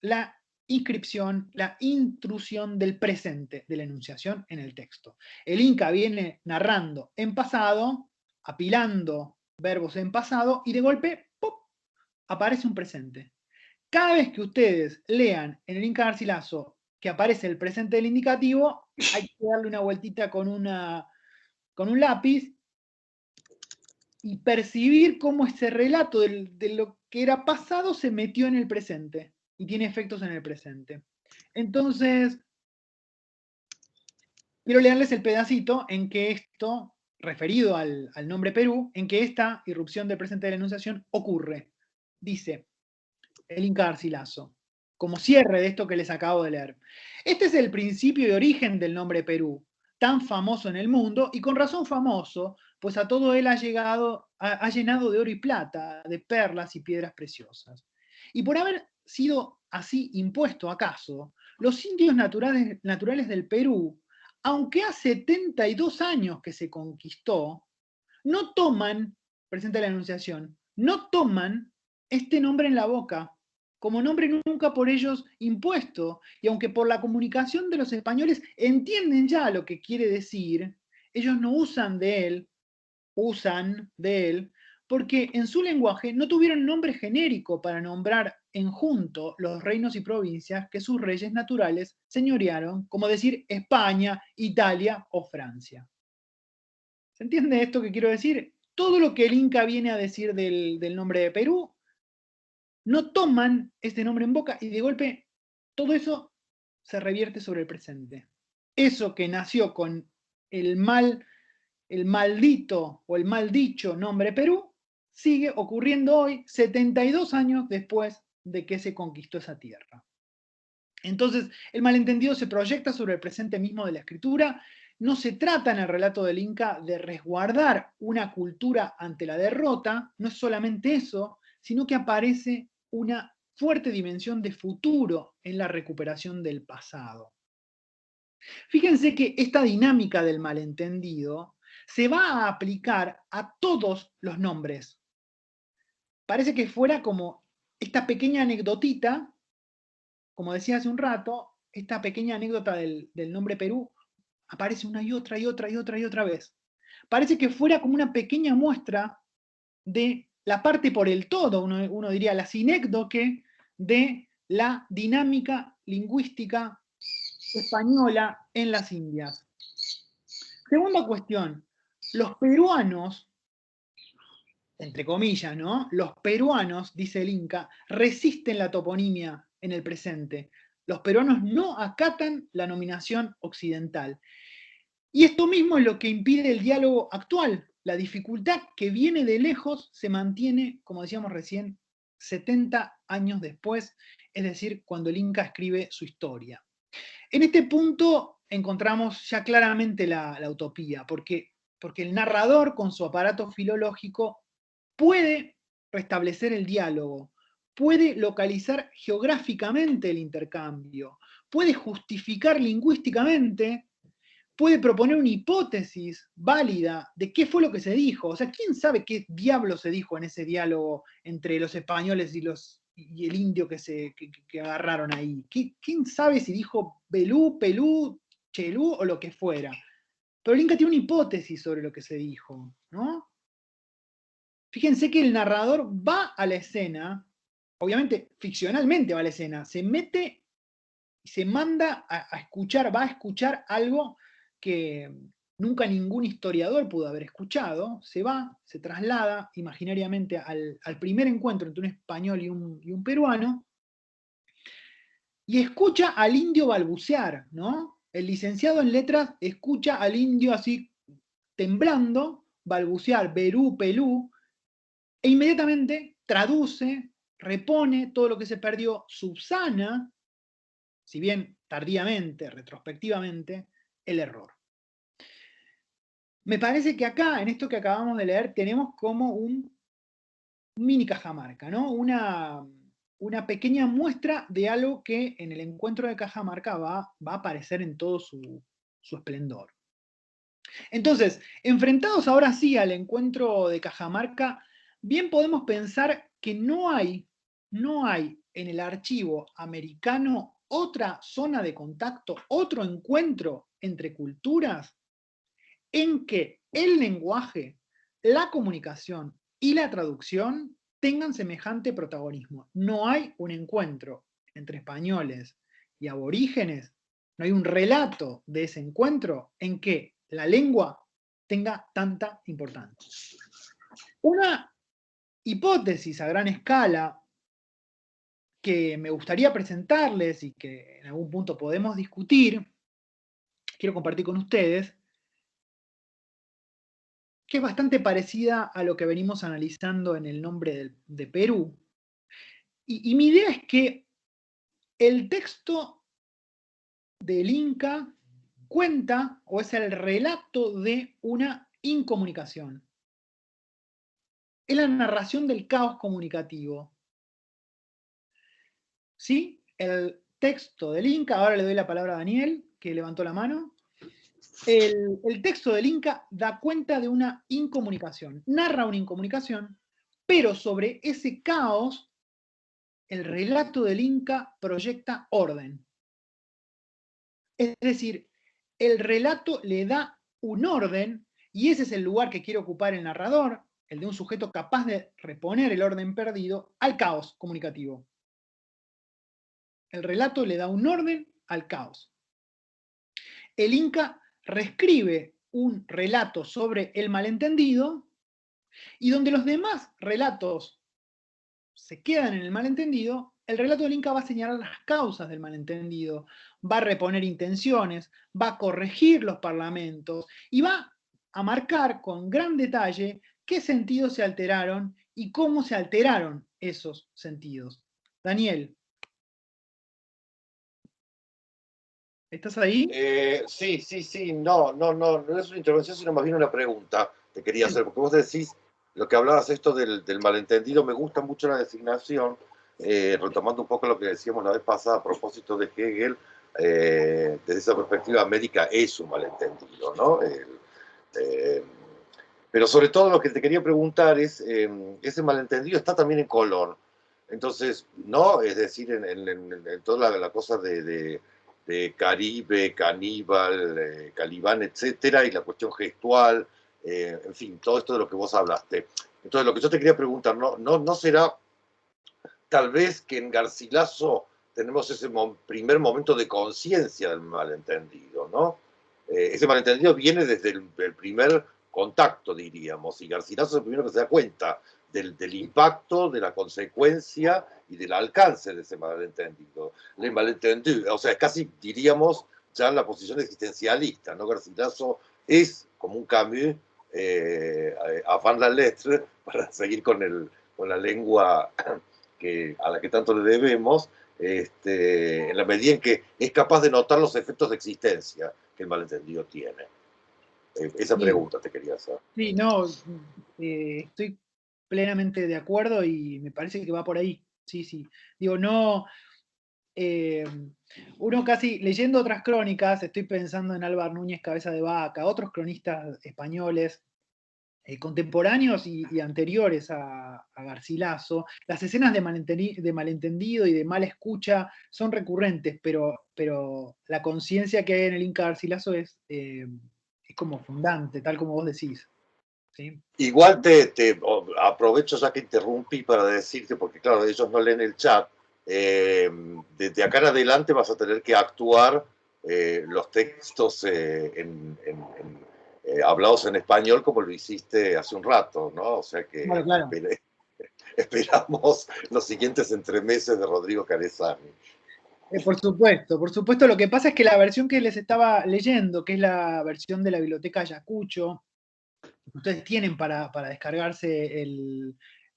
B: la inscripción, la intrusión del presente de la enunciación en el texto. El Inca viene narrando en pasado, apilando verbos en pasado, y de golpe, ¡pop!, aparece un presente. Cada vez que ustedes lean en el Inca Garcilaso que aparece el presente del indicativo, hay que darle una vueltita con un lápiz y percibir cómo ese relato de lo que era pasado se metió en el presente y tiene efectos en el presente. Entonces, quiero leerles el pedacito en que esto, referido al nombre Perú, en que esta irrupción del presente de la enunciación ocurre. Dice el Inca Garcilaso, como cierre de esto que les acabo de leer. Este es el principio y origen del nombre Perú, tan famoso en el mundo, y con razón famoso, pues a todo él ha llenado de oro y plata, de perlas y piedras preciosas. Y por haber sido así impuesto acaso, los indios naturales del Perú, aunque hace 72 años que se conquistó, no toman, presenta la enunciación, no toman este nombre en la boca, como nombre nunca por ellos impuesto, y aunque por la comunicación de los españoles entienden ya lo que quiere decir, ellos no usan de él, porque en su lenguaje no tuvieron nombre genérico para nombrar en junto los reinos y provincias que sus reyes naturales señorearon, como decir España, Italia o Francia. ¿Se entiende esto que quiero decir? Todo lo que el Inca viene a decir del nombre de Perú, no toman este nombre en boca y de golpe todo eso se revierte sobre el presente. Eso que nació con el maldito o el mal dicho nombre Perú, sigue ocurriendo hoy, 72 años después de que se conquistó esa tierra. Entonces, el malentendido se proyecta sobre el presente mismo de la escritura. No se trata en el relato del Inca de resguardar una cultura ante la derrota, no es solamente eso, sino que aparece una fuerte dimensión de futuro en la recuperación del pasado. Fíjense que esta dinámica del malentendido se va a aplicar a todos los nombres. Parece que fuera como esta pequeña anecdotita, como decía hace un rato, esta pequeña anécdota del nombre Perú aparece una y otra y otra y otra y otra vez. Parece que fuera como una pequeña muestra de la parte por el todo, uno diría la sinécdoque de la dinámica lingüística española en las Indias. Segunda cuestión, los peruanos, entre comillas, ¿no? Los peruanos, dice el Inca, resisten la toponimia en el presente. Los peruanos no acatan la nominación occidental. Y esto mismo es lo que impide el diálogo actual. La dificultad que viene de lejos se mantiene, como decíamos recién, 70 años después, es decir, cuando el Inca escribe su historia. En este punto encontramos ya claramente la utopía, porque el narrador con su aparato filológico puede restablecer el diálogo, puede localizar geográficamente el intercambio, puede justificar lingüísticamente, puede proponer una hipótesis válida de qué fue lo que se dijo. O sea, ¿quién sabe qué diablo se dijo en ese diálogo entre los españoles y el indio que agarraron ahí? ¿Quién sabe si dijo Belú, Pelú, Chelú o lo que fuera? Pero el Inca tiene una hipótesis sobre lo que se dijo, ¿no? Fíjense que el narrador va a la escena, obviamente ficcionalmente va a la escena, se mete y se manda a escuchar, va a escuchar algo que nunca ningún historiador pudo haber escuchado, se va, se traslada imaginariamente al primer encuentro entre un español y un peruano, y escucha al indio balbucear, ¿no? El licenciado en letras escucha al indio así temblando, balbucear, Berú, Pelú, e inmediatamente traduce, repone todo lo que se perdió, subsana, si bien tardíamente, retrospectivamente, el error. Me parece que acá, en esto que acabamos de leer, tenemos como un mini Cajamarca, ¿no? Una pequeña muestra de algo que en el encuentro de Cajamarca va a aparecer en todo su esplendor. Entonces, enfrentados ahora sí al encuentro de Cajamarca, bien podemos pensar que no hay en el archivo americano otra zona de contacto, otro encuentro entre culturas en que el lenguaje, la comunicación y la traducción tengan semejante protagonismo. No hay un encuentro entre españoles y aborígenes, no hay un relato de ese encuentro en que la lengua tenga tanta importancia. Una hipótesis a gran escala que me gustaría presentarles y que en algún punto podemos discutir, quiero compartir con ustedes, que es bastante parecida a lo que venimos analizando en el nombre de Perú. Y mi idea es que el texto del Inca cuenta o es el relato de una incomunicación. Es la narración del caos comunicativo. ¿Sí? El texto del Inca, ahora le doy la palabra a Daniel, que levantó la mano. El texto del Inca da cuenta de una incomunicación, narra una incomunicación, pero sobre ese caos, el relato del Inca proyecta orden. Es decir, el relato le da un orden, y ese es el lugar que quiere ocupar el narrador, el de un sujeto capaz de reponer el orden perdido al caos comunicativo. El relato le da un orden al caos. El Inca reescribe un relato sobre el malentendido, y donde los demás relatos se quedan en el malentendido, el relato del Inca va a señalar las causas del malentendido, va a reponer intenciones, va a corregir los parlamentos y va a marcar con gran detalle qué sentidos se alteraron y cómo se alteraron esos sentidos. Daniel, ¿estás ahí?
A: Sí, no es una intervención, sino más bien una pregunta que quería
B: Sí.
A: hacer, porque vos decís, lo que hablabas esto del malentendido, me gusta mucho la designación, retomando un poco lo que decíamos la vez pasada a propósito de Hegel, desde esa perspectiva, América es un malentendido, ¿no? Eh, pero sobre todo lo que te quería preguntar es, ese malentendido está también en Colón. Entonces, ¿no? Es decir, en toda la cosa de Caribe, Caníbal, Calibán, etcétera, y la cuestión gestual, en fin, todo esto de lo que vos hablaste. Entonces, lo que yo te quería preguntar, ¿no será tal vez que en Garcilaso tenemos ese primer momento de conciencia del malentendido, ¿no? Ese malentendido viene desde el primer contacto, diríamos, y Garcilaso es el primero que se da cuenta del impacto, de la consecuencia y del alcance de ese malentendido. El malentendido, o sea, es casi, diríamos, ya en la posición existencialista, ¿no? Garcilaso es como un Camus, avant la lettre, para seguir con la lengua a la que tanto le debemos, en la medida en que es capaz de notar los efectos de existencia que el malentendido tiene. Esa
B: Sí,
A: pregunta te quería hacer.
B: sí, no, estoy plenamente de acuerdo y me parece que va por ahí. Sí, sí. Digo, no, eh, uno casi, leyendo otras crónicas, estoy pensando en Álvar Núñez Cabeza de Vaca, otros cronistas españoles contemporáneos y anteriores a Garcilaso, las escenas de malentendido y de mala escucha son recurrentes, pero la conciencia que hay en el Inca Garcilaso es como fundante, tal como vos decís. ¿Sí?
A: Igual aprovecho ya que interrumpí para decirte, porque claro, ellos no leen el chat, desde acá en adelante vas a tener que actuar los textos hablados en español como lo hiciste hace un rato, ¿no? O sea
B: Claro,
A: que
B: claro.
A: esperamos los siguientes entremeses de Rodrigo Carezani.
B: Por supuesto, por supuesto. Lo que pasa es que la versión que les estaba leyendo, que es la versión de la biblioteca Ayacucho, ustedes tienen para descargarse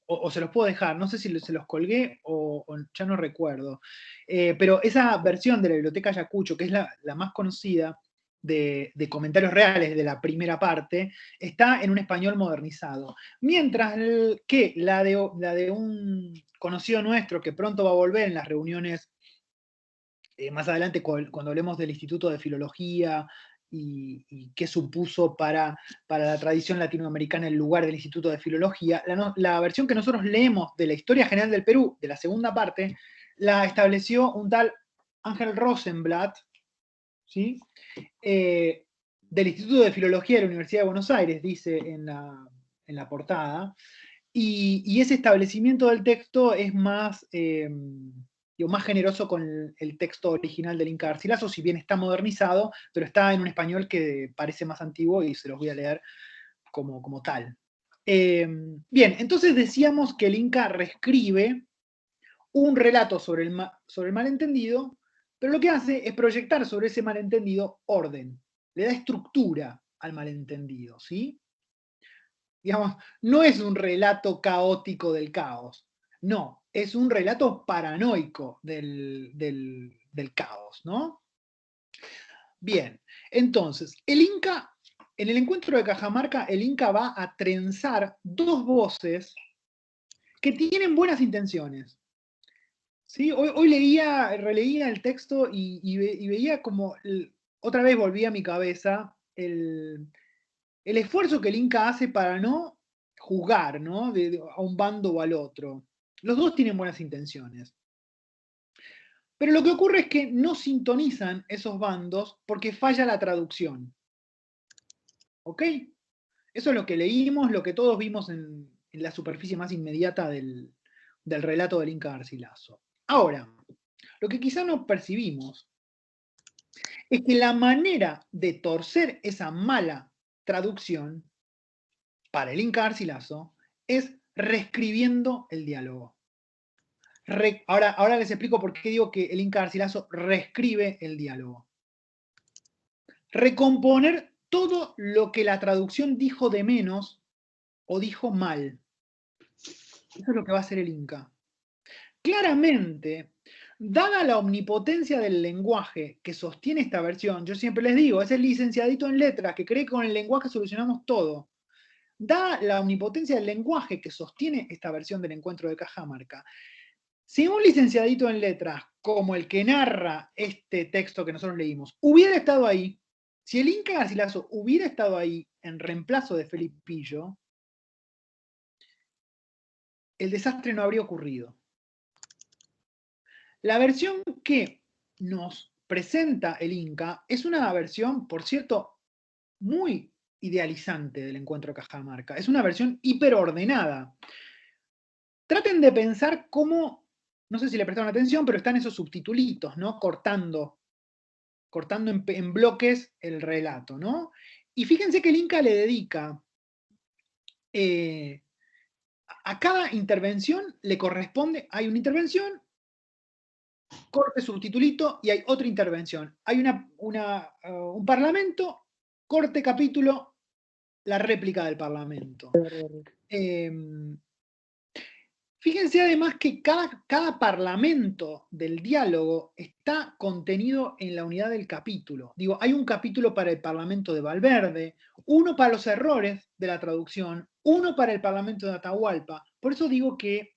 B: o se los puedo dejar, no sé si se los colgué o ya no recuerdo. Pero esa versión de la biblioteca Ayacucho, que es la más conocida de comentarios reales de la primera parte, está en un español modernizado. Mientras que la de un conocido nuestro que pronto va a volver en las reuniones más adelante cuando hablemos del Instituto de Filología y qué supuso para la tradición latinoamericana el lugar del Instituto de Filología, la versión que nosotros leemos de la Historia General del Perú, de la segunda parte, la estableció un tal Ángel Rosenblatt, ¿sí? Del Instituto de Filología de la Universidad de Buenos Aires, dice en la portada, y ese establecimiento del texto es más generoso con el texto original del Inca Garcilaso, si bien está modernizado, pero está en un español que parece más antiguo y se los voy a leer como tal. Bien, entonces decíamos que el Inca reescribe un relato sobre el malentendido, pero lo que hace es proyectar sobre ese malentendido orden, le da estructura al malentendido, ¿sí? Digamos, no es un relato caótico del caos, no, es un relato paranoico del caos, ¿no? Bien, entonces, en el encuentro de Cajamarca, el Inca va a trenzar dos voces que tienen buenas intenciones. ¿Sí? Hoy releía el texto y veía como, otra vez volvía a mi cabeza el esfuerzo que el Inca hace para no juzgar, ¿no? A un bando o al otro. Los dos tienen buenas intenciones. Pero lo que ocurre es que no sintonizan esos bandos porque falla la traducción. ¿Ok? Eso es lo que leímos, lo que todos vimos en la superficie más inmediata del relato del Inca Garcilaso. Ahora, lo que quizá no percibimos es que la manera de torcer esa mala traducción para el Inca Garcilaso es reescribiendo el diálogo. Ahora les explico por qué digo que el Inca Garcilaso reescribe el diálogo. Recomponer todo lo que la traducción dijo de menos o dijo mal. Eso es lo que va a hacer el Inca. Claramente, dada la omnipotencia del lenguaje que sostiene esta versión, yo siempre les digo, es el licenciadito en letras que cree que con el lenguaje solucionamos todo. Dada la omnipotencia del lenguaje que sostiene esta versión del encuentro de Cajamarca, si un licenciadito en letras, como el que narra este texto que nosotros leímos, hubiera estado ahí, si el Inca Garcilaso hubiera estado ahí en reemplazo de Felipillo, el desastre no habría ocurrido. La versión que nos presenta el Inca es una versión, por cierto, muy idealizante del encuentro de Cajamarca. Es una versión hiperordenada. Traten de pensar cómo, no sé si le prestaron atención, pero están esos subtitulitos, ¿no? Cortando en bloques el relato, ¿no? Y fíjense que el Inca le dedica a cada intervención le corresponde, hay una intervención, corte subtitulito y hay otra intervención. Hay un parlamento, corte capítulo, la réplica del parlamento. Fíjense además que cada parlamento del diálogo está contenido en la unidad del capítulo. Digo, hay un capítulo para el parlamento de Valverde, uno para los errores de la traducción, uno para el parlamento de Atahualpa. Por eso digo que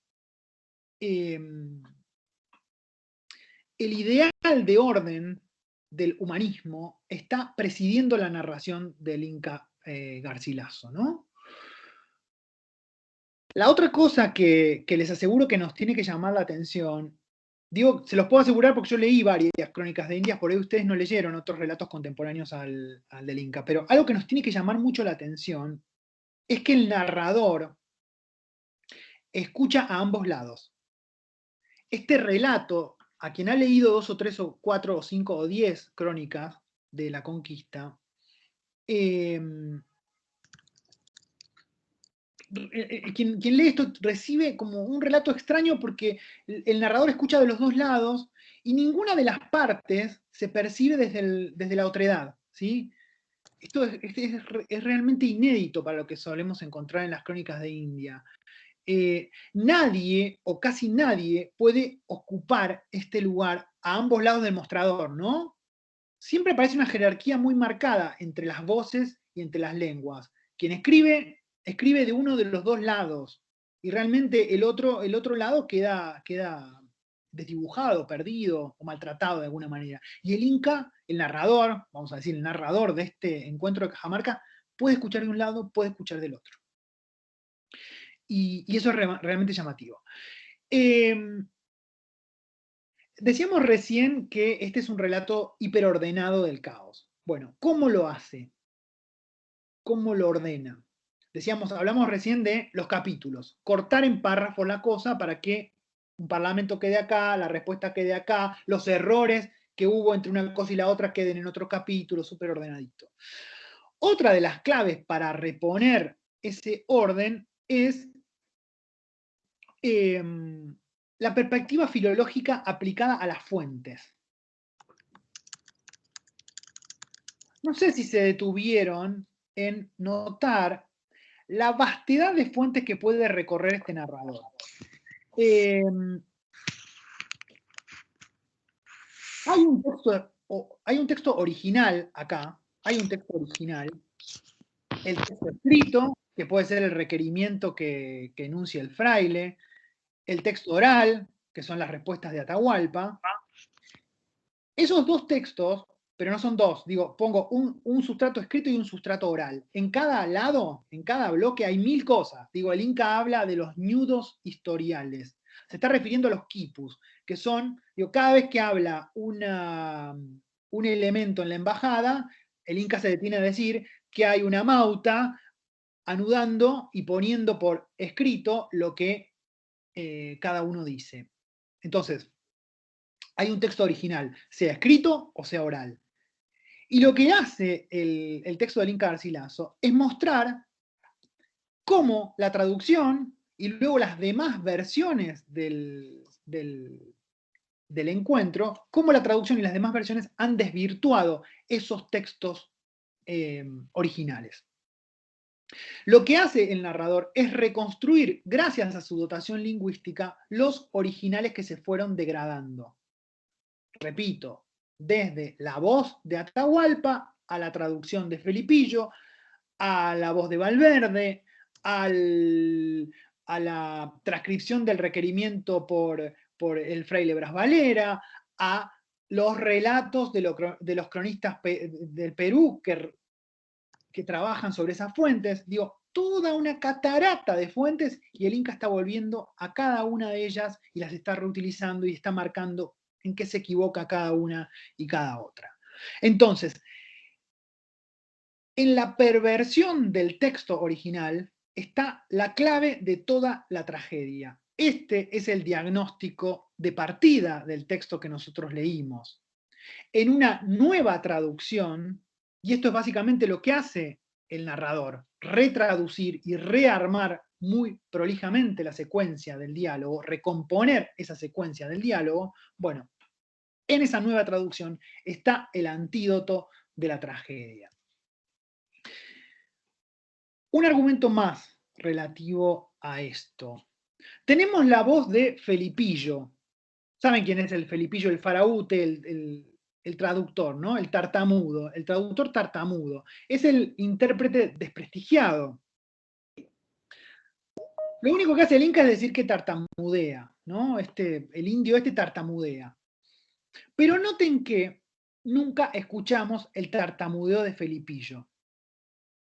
B: el ideal de orden del humanismo está presidiendo la narración del Inca Garcilaso, ¿no? La otra cosa que les aseguro que nos tiene que llamar la atención, digo, se los puedo asegurar porque yo leí varias crónicas de Indias, por ahí ustedes no leyeron otros relatos contemporáneos al del Inca, pero algo que nos tiene que llamar mucho la atención es que el narrador escucha a ambos lados. Este relato, a quien ha leído 2 o 3 o 4 o 5 o 10 crónicas de la conquista, quien lee esto recibe como un relato extraño porque el narrador escucha de los dos lados y ninguna de las partes se percibe desde la otredad, ¿sí? Esto es realmente inédito para lo que solemos encontrar en las crónicas de India. Nadie o casi nadie puede ocupar este lugar a ambos lados del mostrador, ¿no? Siempre aparece una jerarquía muy marcada entre las voces y entre las lenguas. Quien escribe de uno de los dos lados y realmente el otro lado queda desdibujado, perdido o maltratado de alguna manera. Y el Inca, el narrador, vamos a decir, el narrador de este encuentro de Cajamarca, puede escuchar de un lado, puede escuchar del otro. Y eso es realmente llamativo. Decíamos recién que este es un relato hiperordenado del caos. Bueno, ¿cómo lo hace? ¿Cómo lo ordena? Hablamos recién de los capítulos, cortar en párrafos la cosa para que un parlamento quede acá, la respuesta quede acá, los errores que hubo entre una cosa y la otra queden en otro capítulo, súper ordenadito. Otra de las claves para reponer ese orden es la perspectiva filológica aplicada a las fuentes. No sé si se detuvieron en notar la vastedad de fuentes que puede recorrer este narrador. Hay un texto original acá, hay un texto original, el texto escrito, que puede ser el requerimiento que enuncia el fraile, el texto oral, que son las respuestas de Atahualpa. Esos dos textos, pero no son dos, digo, pongo un sustrato escrito y un sustrato oral. En cada lado, en cada bloque hay 1000 cosas. Digo, el Inca habla de los ñudos historiales. Se está refiriendo a los quipus, que son, digo, cada vez que habla un elemento en la embajada, el Inca se detiene a decir que hay una mauta anudando y poniendo por escrito lo que cada uno dice. Entonces, hay un texto original, sea escrito o sea oral. Y lo que hace el texto del Inca Garcilaso es mostrar cómo la traducción y luego las demás versiones del encuentro, cómo la traducción y las demás versiones han desvirtuado esos textos originales. Lo que hace el narrador es reconstruir, gracias a su dotación lingüística, los originales que se fueron degradando. Repito, desde la voz de Atahualpa a la traducción de Felipillo, a la voz de Valverde, a la transcripción del requerimiento por el fraile Bras Valera, a los relatos de los cronistas del Perú que trabajan sobre esas fuentes. Digo, toda una catarata de fuentes y el Inca está volviendo a cada una de ellas y las está reutilizando y está marcando en qué se equivoca cada una y cada otra. Entonces, en la perversión del texto original está la clave de toda la tragedia. Este es el diagnóstico de partida del texto que nosotros leímos. En una nueva traducción, y esto es básicamente lo que hace el narrador, retraducir y rearmar muy prolijamente la secuencia del diálogo, recomponer esa secuencia del diálogo, bueno, en esa nueva traducción está el antídoto de la tragedia. Un argumento más relativo a esto. Tenemos la voz de Felipillo. ¿Saben quién es el Felipillo? El faraute, el traductor, ¿no? El tartamudo, el traductor tartamudo. Es el intérprete desprestigiado. Lo único que hace el Inca es decir que tartamudea, ¿no? El indio tartamudea. Pero noten que nunca escuchamos el tartamudeo de Felipillo.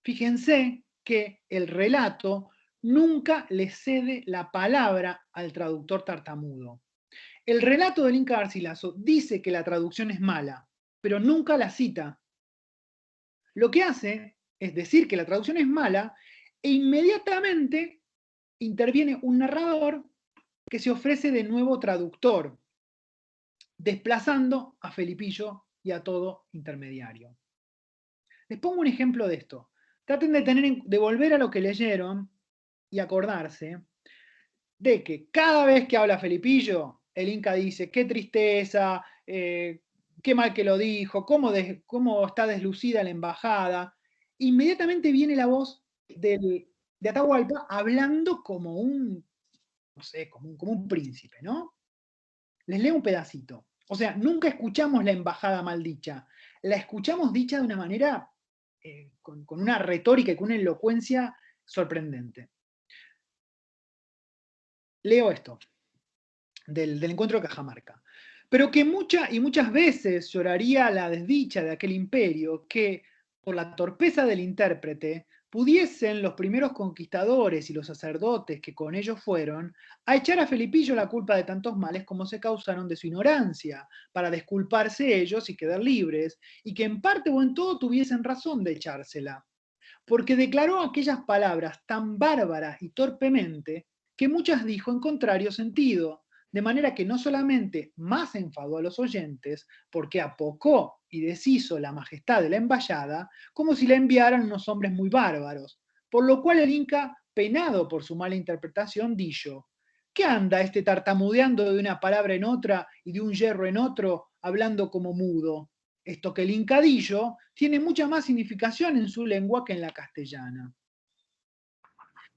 B: Fíjense que el relato nunca le cede la palabra al traductor tartamudo. El relato del Inca Garcilaso dice que la traducción es mala, pero nunca la cita. Lo que hace es decir que la traducción es mala e inmediatamente interviene un narrador que se ofrece de nuevo traductor, desplazando a Felipillo y a todo intermediario. Les pongo un ejemplo de esto. Traten de volver a lo que leyeron y acordarse de que cada vez que habla Felipillo, el Inca dice, qué tristeza, qué mal que lo dijo, cómo está deslucida la embajada. Inmediatamente viene la voz de Atahualpa hablando como un, no sé, como un príncipe, ¿no? Les leo un pedacito. O sea, nunca escuchamos la embajada maldicha, la escuchamos dicha de una manera, con una retórica y con una elocuencia sorprendente. Leo esto, del encuentro de Cajamarca. Pero que muchas veces lloraría la desdicha de aquel imperio que, por la torpeza del intérprete, pudiesen los primeros conquistadores y los sacerdotes que con ellos fueron a echar a Felipillo la culpa de tantos males como se causaron de su ignorancia, para desculparse ellos y quedar libres, y que en parte o en todo tuviesen razón de echársela, porque declaró aquellas palabras tan bárbaras y torpemente que muchas dijo en contrario sentido, de manera que no solamente más enfadó a los oyentes, porque apocó y deshizo la majestad de la embajada, como si la enviaran unos hombres muy bárbaros, por lo cual el Inca, penado por su mala interpretación, dijo, ¿qué anda este tartamudeando de una palabra en otra y de un yerro en otro, hablando como mudo? Esto que el hincadillo tiene mucha más significación en su lengua que en la castellana.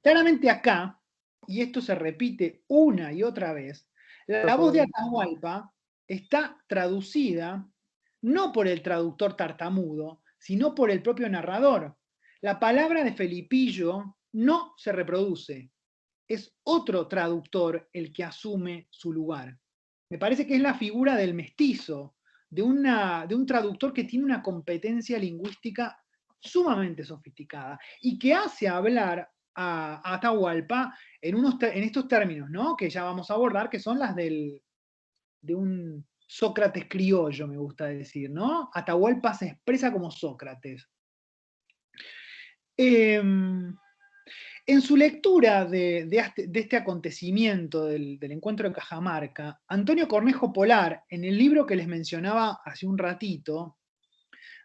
B: Claramente acá, y esto se repite una y otra vez, la voz de Atahualpa está traducida no por el traductor tartamudo, sino por el propio narrador. La palabra de Felipillo no se reproduce, es otro traductor el que asume su lugar. Me parece que es la figura del mestizo, de un traductor que tiene una competencia lingüística sumamente sofisticada y que hace hablar a Atahualpa en estos términos, ¿no? Que ya vamos a abordar, que son las de un Sócrates criollo, me gusta decir, ¿no? Atahualpa se expresa como Sócrates. En su lectura de este acontecimiento del encuentro en Cajamarca, Antonio Cornejo Polar, en el libro que les mencionaba hace un ratito,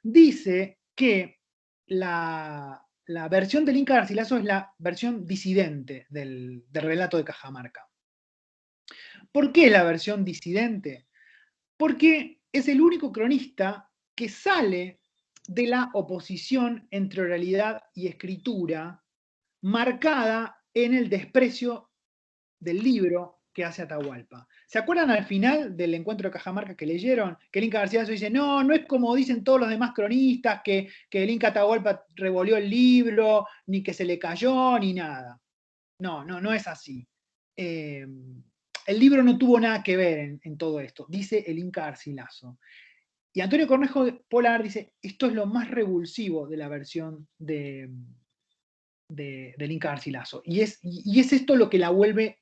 B: dice que la versión del Inca Garcilaso es la versión disidente del relato de Cajamarca. ¿Por qué la versión disidente? Porque es el único cronista que sale de la oposición entre oralidad y escritura marcada en el desprecio del libro que hace Atahualpa. ¿Se acuerdan al final del encuentro de Cajamarca que leyeron? Que el Inca Garcilaso dice, no, no es como dicen todos los demás cronistas, que el Inca Atahualpa revolvió el libro, ni que se le cayó, ni nada. No es así. El libro no tuvo nada que ver en todo esto, dice el Inca Garcilaso. Y Antonio Cornejo Polar dice, esto es lo más revulsivo de la versión del Inca Garcilaso. Y es esto lo que la vuelve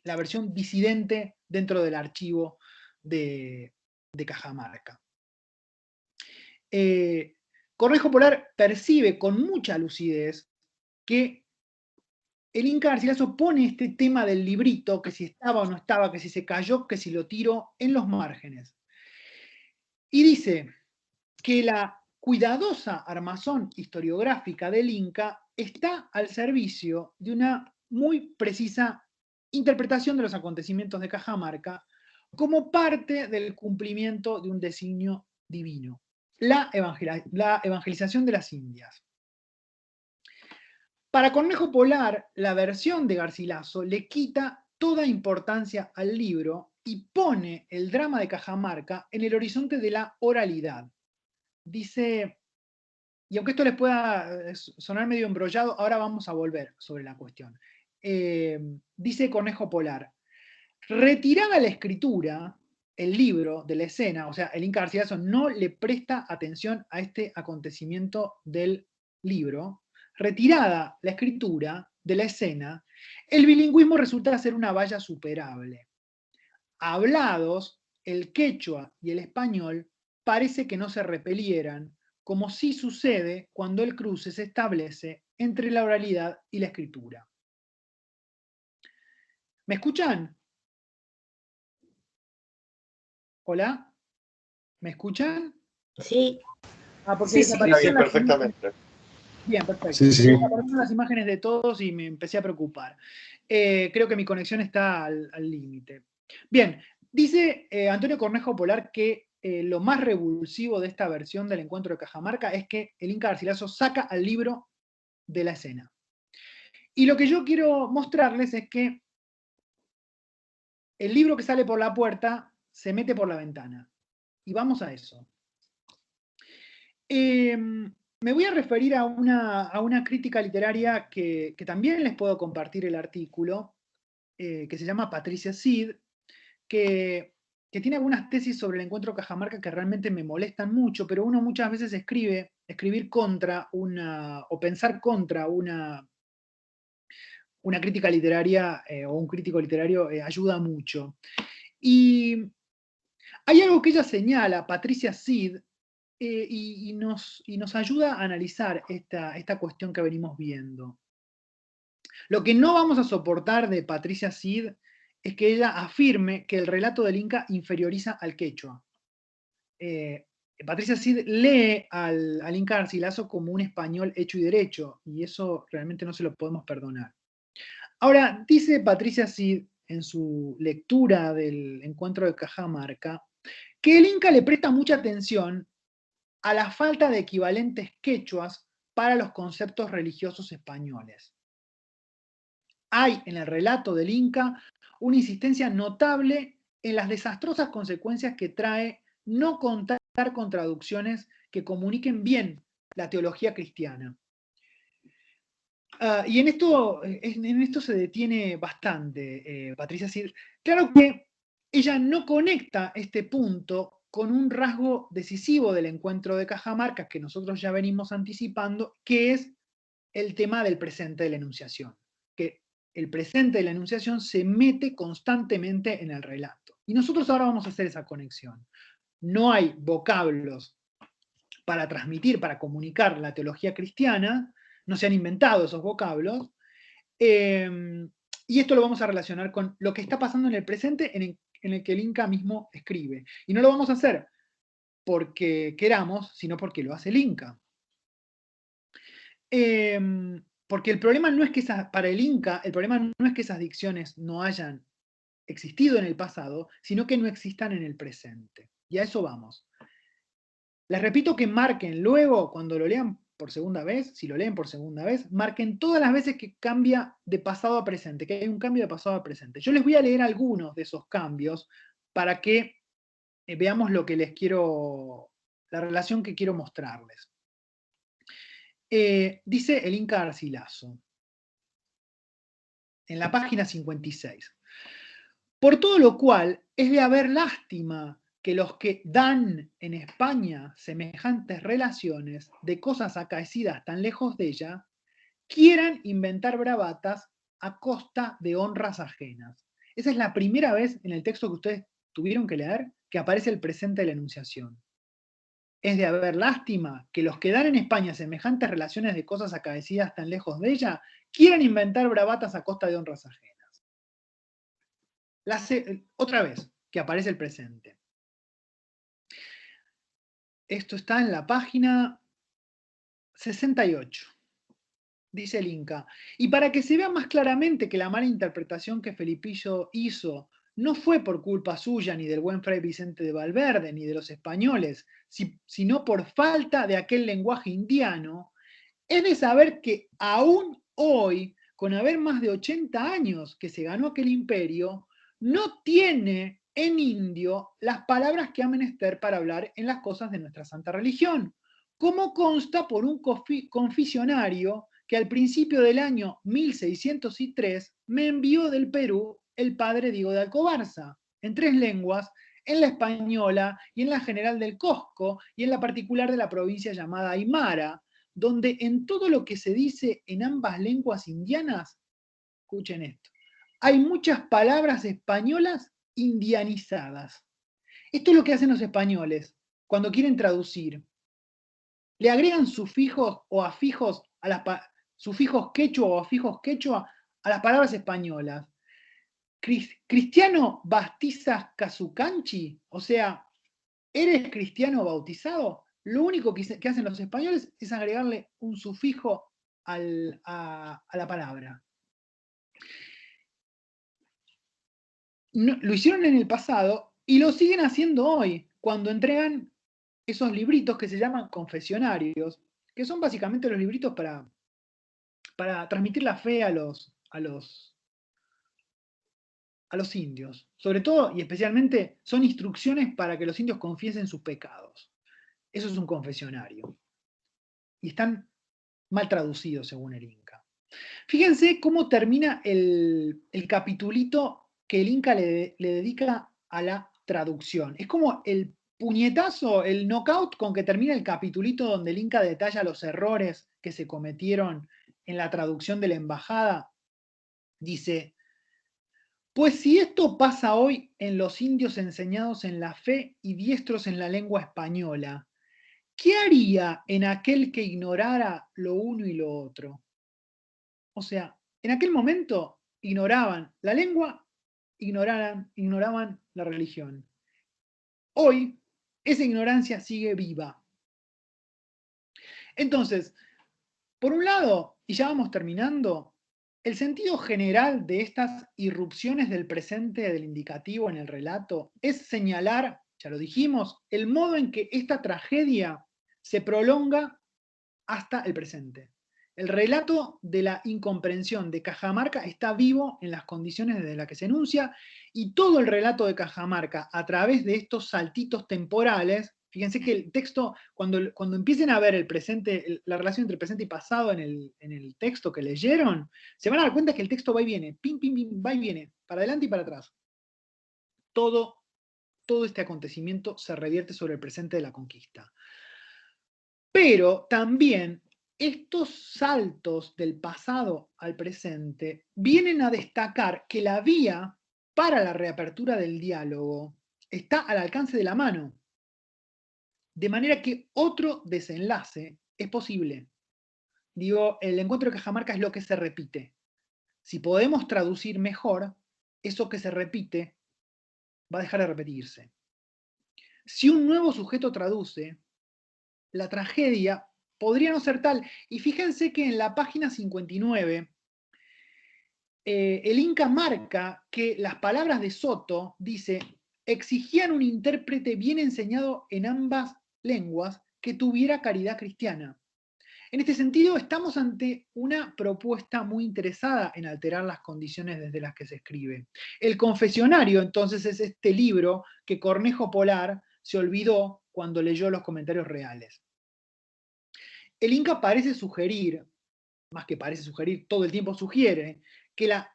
B: la versión disidente dentro del archivo de Cajamarca. Cornejo Polar percibe con mucha lucidez que el Inca Garcilaso pone este tema del librito, que si estaba o no estaba, que si se cayó, que si lo tiro, en los márgenes. Y dice que la cuidadosa armazón historiográfica del Inca está al servicio de una muy precisa interpretación de los acontecimientos de Cajamarca como parte del cumplimiento de un designio divino, la evangelización de las Indias. Para Cornejo Polar, la versión de Garcilaso le quita toda importancia al libro y pone el drama de Cajamarca en el horizonte de la oralidad. Dice, y aunque esto les pueda sonar medio embrollado, ahora vamos a volver sobre la cuestión. Dice Cornejo Polar, retirada la escritura, el libro de la escena, o sea, el Inca Garcilaso no le presta atención a este acontecimiento del libro, retirada la escritura de la escena, el bilingüismo resulta ser una valla superable. Hablados, el quechua y el español parece que no se repelieran, como sí sucede cuando el cruce se establece entre la oralidad y la escritura. ¿Me escuchan? ¿Hola? ¿Me escuchan?
C: Sí.
B: Porque
A: sí,
B: desaparecieron
A: perfectamente.
B: Bien, perfecto.
D: Sí.
B: Desaparecieron las imágenes de todos y me empecé a preocupar. Creo que mi conexión está al límite. Bien, dice Antonio Cornejo Polar que lo más revulsivo de esta versión del encuentro de Cajamarca es que el Inca Garcilaso saca al libro de la escena. Y lo que yo quiero mostrarles es que el libro que sale por la puerta se mete por la ventana. Y vamos a eso. Me voy a referir a una crítica literaria que también les puedo compartir el artículo, que se llama Patricia Cid, que tiene algunas tesis sobre el encuentro Cajamarca que realmente me molestan mucho, pero uno muchas veces escribir contra o pensar contra una crítica literaria o un crítico literario ayuda mucho. Y hay algo que ella señala, Patricia Cid, y nos ayuda a analizar esta cuestión que venimos viendo. Lo que no vamos a soportar de Patricia Cid es que ella afirme que el relato del Inca inferioriza al quechua. Patricia Cid lee al Inca Garcilaso como un español hecho y derecho, y eso realmente no se lo podemos perdonar. Ahora, dice Patricia Cid en su lectura del encuentro de Cajamarca, que el Inca le presta mucha atención a la falta de equivalentes quechuas para los conceptos religiosos españoles. Hay en el relato del Inca una insistencia notable en las desastrosas consecuencias que trae no contar con traducciones que comuniquen bien la teología cristiana. Y en esto se detiene bastante Patricia Cid. Claro que ella no conecta este punto con un rasgo decisivo del encuentro de Cajamarca que nosotros ya venimos anticipando, que es el tema del presente de la enunciación. Que el presente de la enunciación se mete constantemente en el relato. Y nosotros ahora vamos a hacer esa conexión. No hay vocablos para transmitir, para comunicar la teología cristiana, no se han inventado esos vocablos, y esto lo vamos a relacionar con lo que está pasando en el presente en el que el Inca mismo escribe. Y no lo vamos a hacer porque queramos, sino porque lo hace el Inca. Porque el problema no es que para el Inca, el problema no es que esas dicciones no hayan existido en el pasado, sino que no existan en el presente. Y a eso vamos. Les repito que marquen luego, cuando lo lean por segunda vez, si lo leen por segunda vez, marquen todas las veces que cambia de pasado a presente, que hay un cambio de pasado a presente. Yo les voy a leer algunos de esos cambios para que veamos lo que les quiero, la relación que quiero mostrarles. Dice el Inca Garcilaso, en la página 56. Por todo lo cual es de haber lástima que los que dan en España semejantes relaciones de cosas acaecidas tan lejos de ella, quieran inventar bravatas a costa de honras ajenas. Esa es la primera vez en el texto que ustedes tuvieron que leer que aparece el presente de la enunciación. Es de haber lástima que los que dan en España semejantes relaciones de cosas acaecidas tan lejos de ella, quieran inventar bravatas a costa de honras ajenas. Otra vez que aparece el presente. Esto está en la página 68. Dice el Inca. Y para que se vea más claramente que la mala interpretación que Felipillo hizo no fue por culpa suya, ni del buen fray Vicente de Valverde, ni de los españoles, sino por falta de aquel lenguaje indiano, es de saber que aún hoy, con haber más de 80 años que se ganó aquel imperio, no tiene en indio las palabras que ha menester para hablar en las cosas de nuestra santa religión, como consta por un conficionario que al principio del año 1603 me envió del Perú el padre Diego de Alcobarza, en 3 lenguas, en la española y en la general del Cosco y en la particular de la provincia llamada Aymara, donde en todo lo que se dice en ambas lenguas indianas, escuchen esto, hay muchas palabras españolas indianizadas. Esto es lo que hacen los españoles cuando quieren traducir. Le agregan sufijos o afijos a las sufijos quechua o afijos quechua a las palabras españolas. Cristiano Bastizas Casucanchi, o sea, ¿eres cristiano bautizado? Lo único que hacen los españoles es agregarle un sufijo a la palabra. No, lo hicieron en el pasado y lo siguen haciendo hoy, cuando entregan esos libritos que se llaman confesionarios, que son básicamente los libritos para transmitir la fe a los indios. Sobre todo y especialmente son instrucciones para que los indios confiesen sus pecados. Eso es un confesionario. Y están mal traducidos según el Inca. Fíjense cómo termina el capitulito que el Inca le dedica a la traducción. Es como el puñetazo, el knockout con que termina el capitulito donde el Inca detalla los errores que se cometieron en la traducción de la embajada. Dice, pues si esto pasa hoy en los indios enseñados en la fe y diestros en la lengua española, ¿qué haría en aquel que ignorara lo uno y lo otro? O sea, en aquel momento ignoraban la lengua, ignoraban la religión. Hoy esa ignorancia sigue viva. Entonces, por un lado, y ya vamos terminando, el sentido general de estas irrupciones del presente del indicativo en el relato es señalar, ya lo dijimos, el modo en que esta tragedia se prolonga hasta el presente. El relato de la incomprensión de Cajamarca está vivo en las condiciones desde las que se enuncia, y todo el relato de Cajamarca, a través de estos saltitos temporales, fíjense que el texto, cuando empiecen a ver el presente, la relación entre presente y pasado en el texto que leyeron, se van a dar cuenta que el texto va y viene, pim, pim, pim, va y viene, para adelante y para atrás. Todo este acontecimiento se revierte sobre el presente de la conquista. Pero también estos saltos del pasado al presente vienen a destacar que la vía para la reapertura del diálogo está al alcance de la mano, de manera que otro desenlace es posible. Digo, el encuentro de Cajamarca es lo que se repite. Si podemos traducir mejor, eso que se repite va a dejar de repetirse. Si un nuevo sujeto traduce, la tragedia podría no ser tal. Y fíjense que en la página 59, el Inca marca que las palabras de Soto, dice, exigían un intérprete bien enseñado en ambas lenguas que tuviera caridad cristiana. En este sentido, estamos ante una propuesta muy interesada en alterar las condiciones desde las que se escribe. El confesionario, entonces, es este libro que Cornejo Polar se olvidó cuando leyó los comentarios reales. El Inca parece sugerir, más que parece sugerir, todo el tiempo sugiere, que la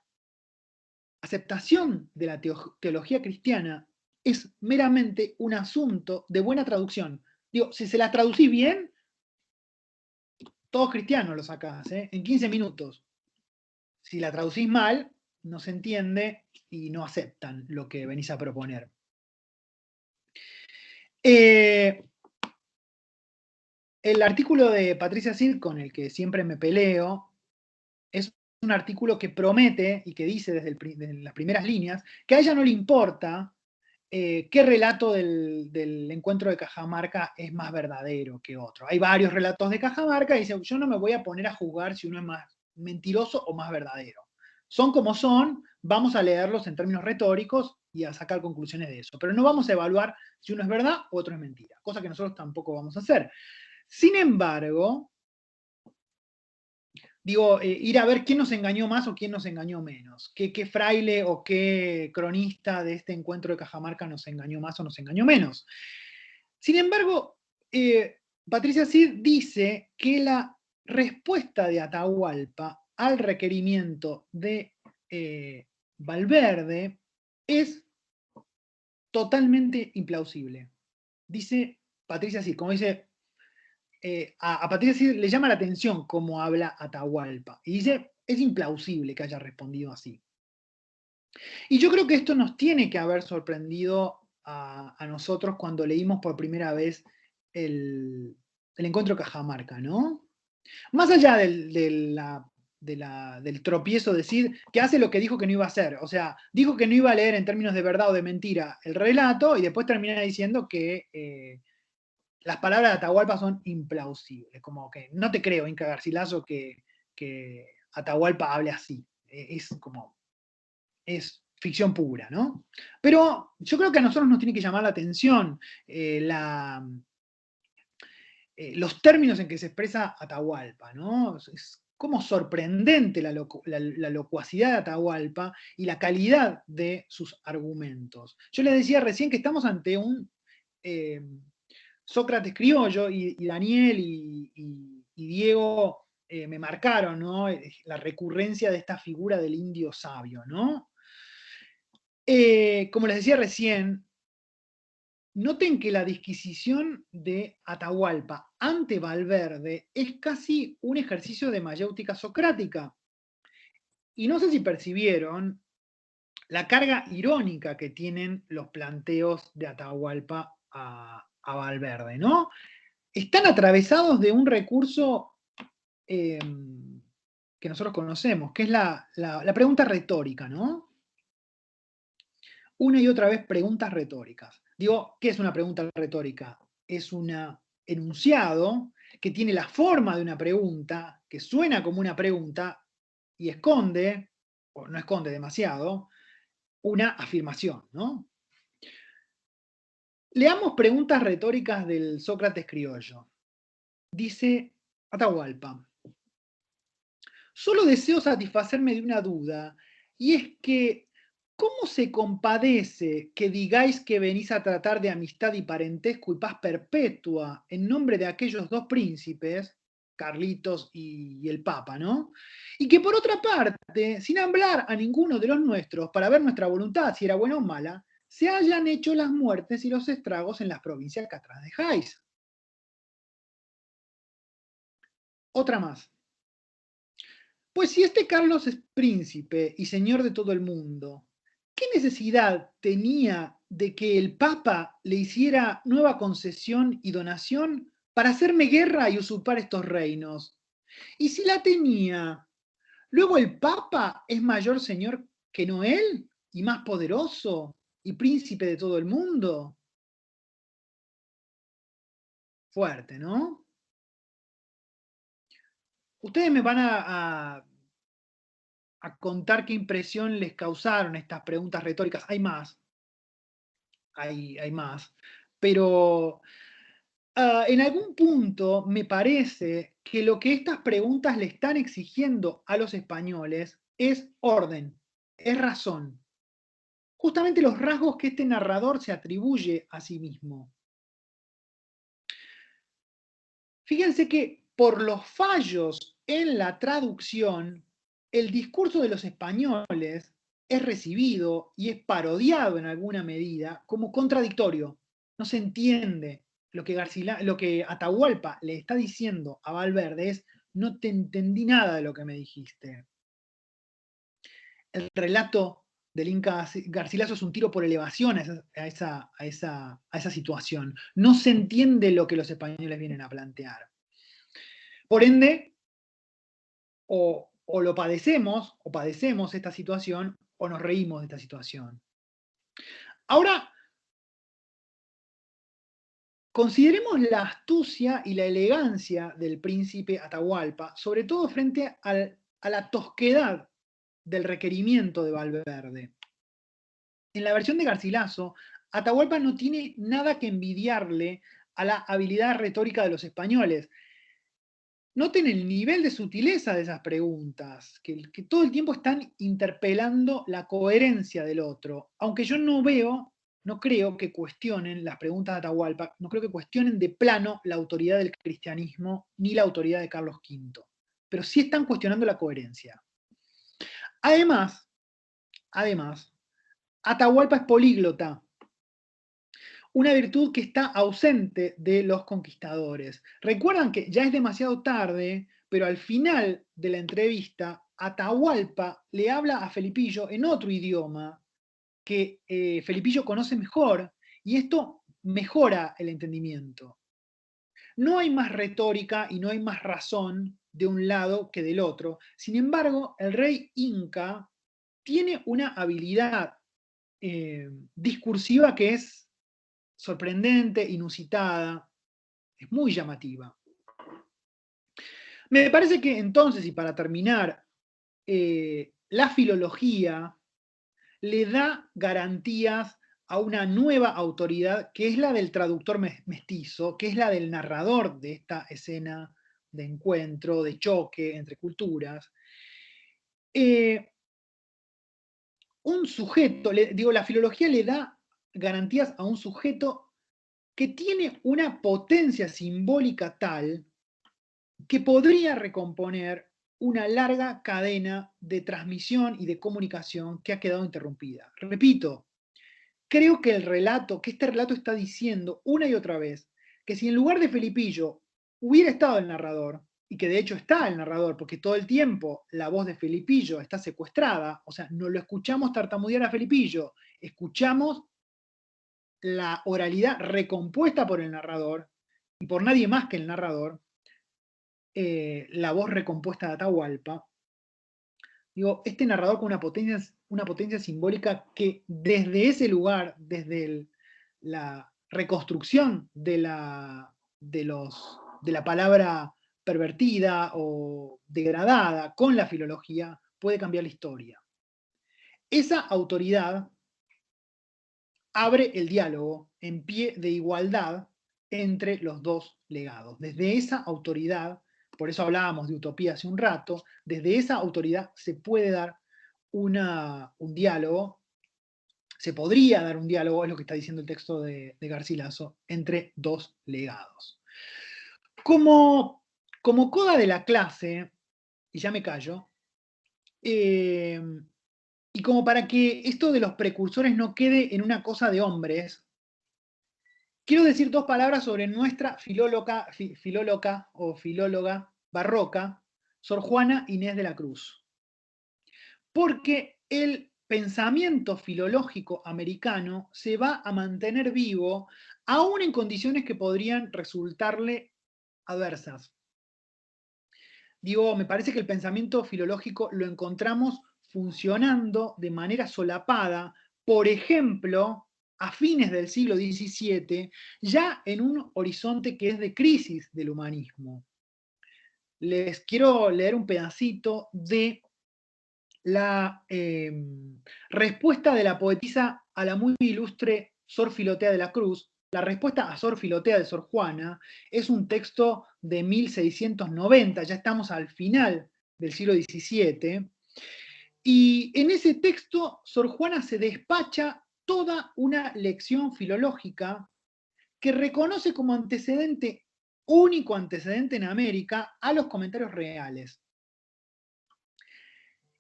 B: aceptación de la teología cristiana es meramente un asunto de buena traducción. Digo, si se la traducís bien, todos cristianos lo sacás, en 15 minutos. Si la traducís mal, no se entiende y no aceptan lo que venís a proponer. El artículo de Patricia Sid, con el que siempre me peleo, es un artículo que promete y que dice desde las primeras líneas que a ella no le importa qué relato del encuentro de Cajamarca es más verdadero que otro. Hay varios relatos de Cajamarca y dice, yo no me voy a poner a juzgar si uno es más mentiroso o más verdadero. Son como son, vamos a leerlos en términos retóricos y a sacar conclusiones de eso. Pero no vamos a evaluar si uno es verdad o otro es mentira, cosa que nosotros tampoco vamos a hacer. Sin embargo, digo, ir a ver quién nos engañó más o quién nos engañó menos. ¿Qué fraile o qué cronista de este encuentro de Cajamarca nos engañó más o nos engañó menos? Sin embargo, Patricia Sid dice que la respuesta de Atahualpa al requerimiento de Valverde es totalmente implausible. Dice Patricia Sid, como dice, a Patricia Sid le llama la atención cómo habla Atahualpa. Y dice, es implausible que haya respondido así. Y yo creo que esto nos tiene que haber sorprendido a nosotros cuando leímos por primera vez el encuentro de Cajamarca, ¿no? Más allá del tropiezo de Sid, que hace lo que dijo que no iba a hacer. O sea, dijo que no iba a leer en términos de verdad o de mentira el relato y después termina diciendo que las palabras de Atahualpa son implausibles. Como que no te creo, Inca Garcilaso, que Atahualpa hable así. Es como, es ficción pura, ¿no? Pero yo creo que a nosotros nos tiene que llamar la atención los términos en que se expresa Atahualpa, ¿no? Es como sorprendente la locuacidad de Atahualpa y la calidad de sus argumentos. Yo les decía recién que estamos ante un Sócrates criollo y Daniel y Diego me marcaron, ¿no? La recurrencia de esta figura del indio sabio, ¿no? Como les decía recién, noten que la disquisición de Atahualpa ante Valverde es casi un ejercicio de mayéutica socrática. Y no sé si percibieron la carga irónica que tienen los planteos de Atahualpa a Valverde, ¿no? Están atravesados de un recurso que nosotros conocemos, que es la pregunta retórica, ¿no? Una y otra vez preguntas retóricas. Digo, ¿qué es una pregunta retórica? Es un enunciado que tiene la forma de una pregunta, que suena como una pregunta y esconde, o no esconde demasiado, una afirmación, ¿no? Leamos preguntas retóricas del Sócrates criollo. Dice Atahualpa, solo deseo satisfacerme de una duda, y es que, ¿cómo se compadece que digáis que venís a tratar de amistad y parentesco y paz perpetua en nombre de aquellos dos príncipes, Carlitos y el Papa, ¿no? Y que por otra parte, sin hablar a ninguno de los nuestros para ver nuestra voluntad, si era buena o mala, se hayan hecho las muertes y los estragos en las provincias que atrás dejáis? Otra más. Pues si este Carlos es príncipe y señor de todo el mundo, ¿qué necesidad tenía de que el Papa le hiciera nueva concesión y donación para hacerme guerra y usurpar estos reinos? Y si la tenía, luego el Papa es mayor señor que no él, y más poderoso, y príncipe de todo el mundo. Fuerte, ¿no? Ustedes me van a contar qué impresión les causaron estas preguntas retóricas. Hay más, hay más. Pero en algún punto me parece que lo que estas preguntas le están exigiendo a los españoles es orden, es razón. Justamente los rasgos que este narrador se atribuye a sí mismo. Fíjense que por los fallos en la traducción, el discurso de los españoles es recibido y es parodiado en alguna medida como contradictorio. No se entiende. Lo que Atahualpa le está diciendo a Valverde es: no te entendí nada de lo que me dijiste. El relato del Inca Garcilaso es un tiro por elevación a esa situación. No se entiende lo que los españoles vienen a plantear. Por ende, o lo padecemos, o padecemos esta situación, o nos reímos de esta situación. Ahora, consideremos la astucia y la elegancia del príncipe Atahualpa, sobre todo frente a la tosquedad del requerimiento de Valverde. En la versión de Garcilaso, Atahualpa no tiene nada que envidiarle a la habilidad retórica de los españoles. Noten el nivel de sutileza de esas preguntas, que todo el tiempo están interpelando la coherencia del otro, aunque yo no creo que cuestionen las preguntas de Atahualpa, no creo que cuestionen de plano la autoridad del cristianismo ni la autoridad de Carlos V, pero sí están cuestionando la coherencia. Además, Atahualpa es políglota, una virtud que está ausente de los conquistadores. Recuerdan que ya es demasiado tarde, pero al final de la entrevista, Atahualpa le habla a Felipillo en otro idioma que Felipillo conoce mejor, y esto mejora el entendimiento. No hay más retórica y no hay más razón de un lado que del otro. Sin embargo, el rey inca tiene una habilidad discursiva que es sorprendente, inusitada, es muy llamativa. Me parece que entonces, y para terminar, la filología le da garantías a una nueva autoridad, que es la del traductor mestizo, que es la del narrador de esta escena de encuentro, de choque entre culturas. Un sujeto, la filología le da garantías a un sujeto que tiene una potencia simbólica tal que podría recomponer una larga cadena de transmisión y de comunicación que ha quedado interrumpida. Repito, creo que este relato está diciendo una y otra vez que si en lugar de Felipillo hubiera estado el narrador, y que de hecho está el narrador, porque todo el tiempo la voz de Felipillo está secuestrada, o sea, no lo escuchamos tartamudear a Felipillo, escuchamos la oralidad recompuesta por el narrador, y por nadie más que el narrador, la voz recompuesta de Atahualpa. Digo, este narrador con una potencia simbólica que desde ese lugar, desde la reconstrucción de la palabra pervertida o degradada con la filología, puede cambiar la historia. Esa autoridad abre el diálogo en pie de igualdad entre los dos legados. Desde esa autoridad, por eso hablábamos de utopía hace un rato, desde esa autoridad se puede dar un diálogo, se podría dar un diálogo, es lo que está diciendo el texto de Garcilaso, entre dos legados. Como coda de la clase, y ya me callo, y como para que esto de los precursores no quede en una cosa de hombres, quiero decir dos palabras sobre nuestra filóloga o filóloga barroca, Sor Juana Inés de la Cruz. Porque el pensamiento filológico americano se va a mantener vivo aún en condiciones que podrían resultarle adversas. Digo, me parece que el pensamiento filológico lo encontramos funcionando de manera solapada, por ejemplo, a fines del siglo XVII, ya en un horizonte que es de crisis del humanismo. Les quiero leer un pedacito de la respuesta de la poetisa a la muy ilustre Sor Filotea de la Cruz, La respuesta a Sor Filotea de Sor Juana es un texto de 1690, ya estamos al final del siglo XVII, y en ese texto Sor Juana se despacha toda una lección filológica que reconoce como antecedente, único antecedente en América, a los comentarios reales.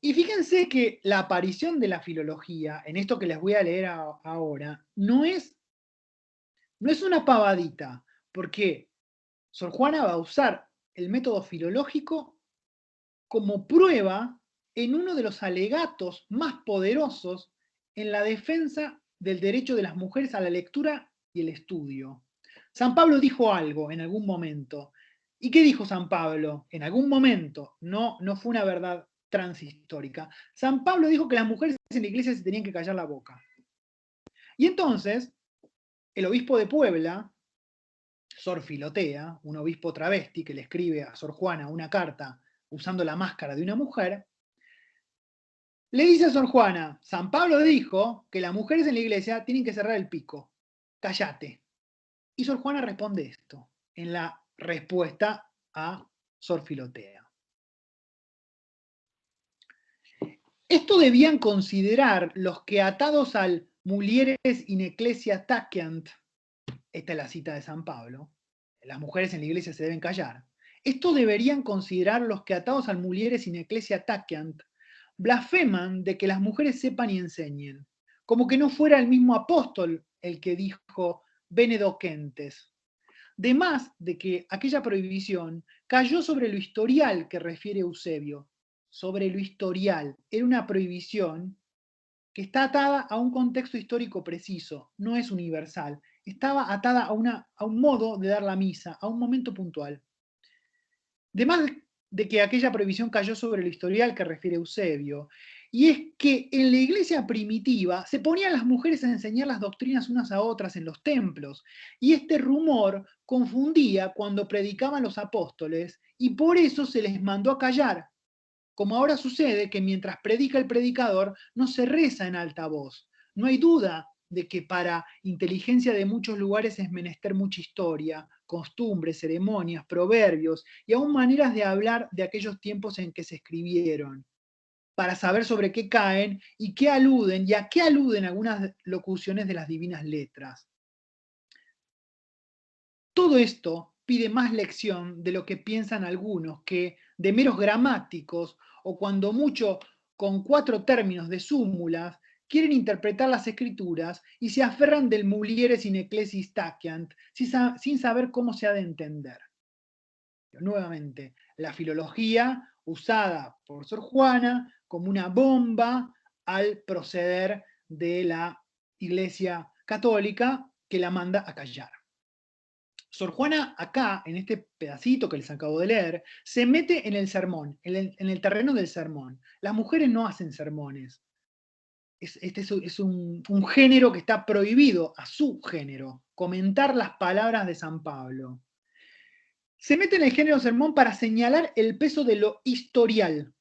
B: Y fíjense que la aparición de la filología, en esto que les voy a leer ahora, no es una pavadita, porque Sor Juana va a usar el método filológico como prueba en uno de los alegatos más poderosos en la defensa del derecho de las mujeres a la lectura y el estudio. San Pablo dijo algo en algún momento. ¿Y qué dijo San Pablo? En algún momento, no fue una verdad transhistórica. San Pablo dijo que las mujeres en la iglesia se tenían que callar la boca. Y entonces, el obispo de Puebla, Sor Filotea, un obispo travesti que le escribe a Sor Juana una carta usando la máscara de una mujer, le dice a Sor Juana, San Pablo dijo que las mujeres en la iglesia tienen que cerrar el pico, cállate. Y Sor Juana responde esto, en la respuesta a Sor Filotea. Esto debían considerar los que atados al mulieres in ecclesia taceant, esta es la cita de San Pablo, las mujeres en la iglesia se deben callar. Esto deberían considerar los que atados al mulieres in ecclesia taceant, blasfeman de que las mujeres sepan y enseñen, como que no fuera el mismo apóstol el que dijo bene docentes. De más de que aquella prohibición cayó sobre lo historial que refiere Eusebio, sobre lo historial, era una prohibición que está atada a un contexto histórico preciso, no es universal, estaba atada a un modo de dar la misa, a un momento puntual. Además de que aquella prohibición cayó sobre el historial que refiere Eusebio, y es que en la iglesia primitiva se ponían las mujeres a enseñar las doctrinas unas a otras en los templos, y este rumor confundía cuando predicaban los apóstoles, y por eso se les mandó a callar, como ahora sucede que mientras predica el predicador no se reza en alta voz. No hay duda de que para inteligencia de muchos lugares es menester mucha historia, costumbres, ceremonias, proverbios y aún maneras de hablar de aquellos tiempos en que se escribieron, para saber sobre qué caen y qué aluden y a qué aluden algunas locuciones de las divinas letras. Todo esto pide más lección de lo que piensan algunos, que de meros gramáticos o cuando mucho con 4 términos de súmulas quieren interpretar las escrituras y se aferran del mulieres in ecclesis taceant sin saber cómo se ha de entender. Nuevamente, la filología usada por Sor Juana como una bomba al proceder de la Iglesia Católica que la manda a callar. Sor Juana acá, en este pedacito que les acabo de leer, se mete en el sermón, en el terreno del sermón. Las mujeres no hacen sermones. Este es un género que está prohibido a su género, comentar las palabras de San Pablo. Se mete en el género sermón para señalar el peso de lo historial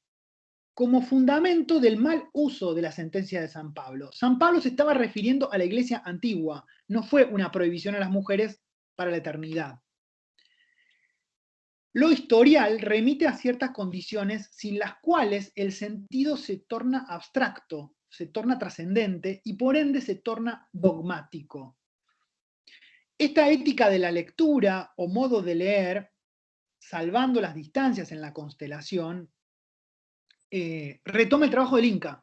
B: como fundamento del mal uso de la sentencia de San Pablo. San Pablo se estaba refiriendo a la iglesia antigua, no fue una prohibición a las mujeres para la eternidad. Lo historial remite a ciertas condiciones sin las cuales el sentido se torna abstracto, se torna trascendente y por ende se torna dogmático. Esta ética de la lectura o modo de leer, salvando las distancias en la constelación, retoma el trabajo del Inca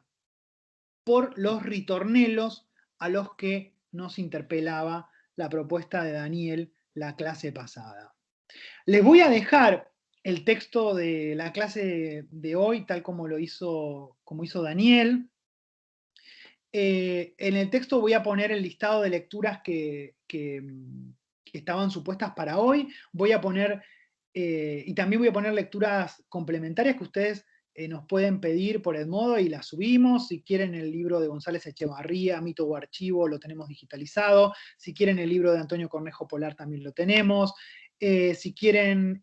B: por los ritornelos a los que nos interpelaba la propuesta de Daniel la clase pasada. Les voy a dejar el texto de la clase de hoy, tal como hizo Daniel. En el texto voy a poner el listado de lecturas que estaban supuestas para hoy. Voy a poner, y también voy a poner lecturas complementarias que ustedes nos pueden pedir por Edmodo y las subimos. Si quieren el libro de González Echevarría, Mito o Archivo, lo tenemos digitalizado. Si quieren el libro de Antonio Cornejo Polar, también lo tenemos. Si quieren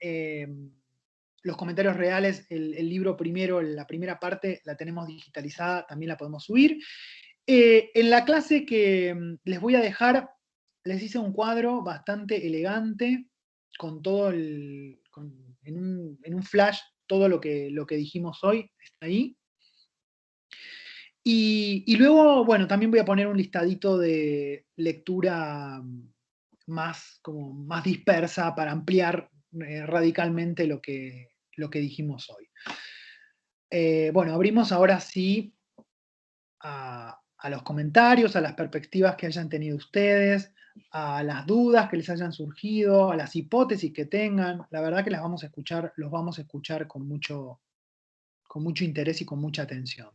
B: los comentarios reales, el libro primero, la primera parte, la tenemos digitalizada, también la podemos subir. En la clase que les voy a dejar les hice un cuadro bastante elegante, con todo en un flash, todo lo que dijimos hoy está ahí. Y luego, bueno, también voy a poner un listadito de lectura más, como más dispersa para ampliar radicalmente lo que dijimos hoy. Bueno, abrimos ahora sí a los comentarios, a las perspectivas que hayan tenido ustedes, a las dudas que les hayan surgido, a las hipótesis que tengan. La verdad que las vamos a escuchar, los vamos a escuchar con mucho interés y con mucha atención.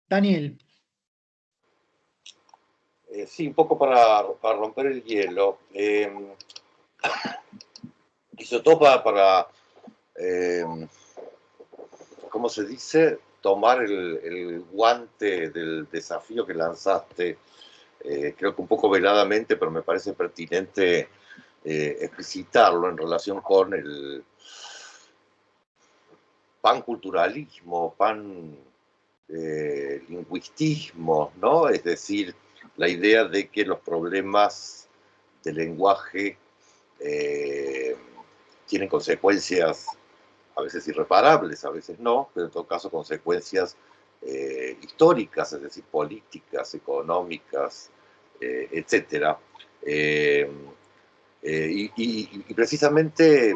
B: Daniel.
A: Sí, un poco para romper el hielo. Y sobre todo ¿cómo se dice? Tomar el guante del desafío que lanzaste, creo que un poco veladamente, pero me parece pertinente explicitarlo en relación con el panculturalismo, lingüistismo, ¿no? Es decir, la idea de que los problemas del lenguaje tienen consecuencias a veces irreparables, a veces no, pero en todo caso consecuencias históricas, es decir, políticas, económicas, etcétera. Y precisamente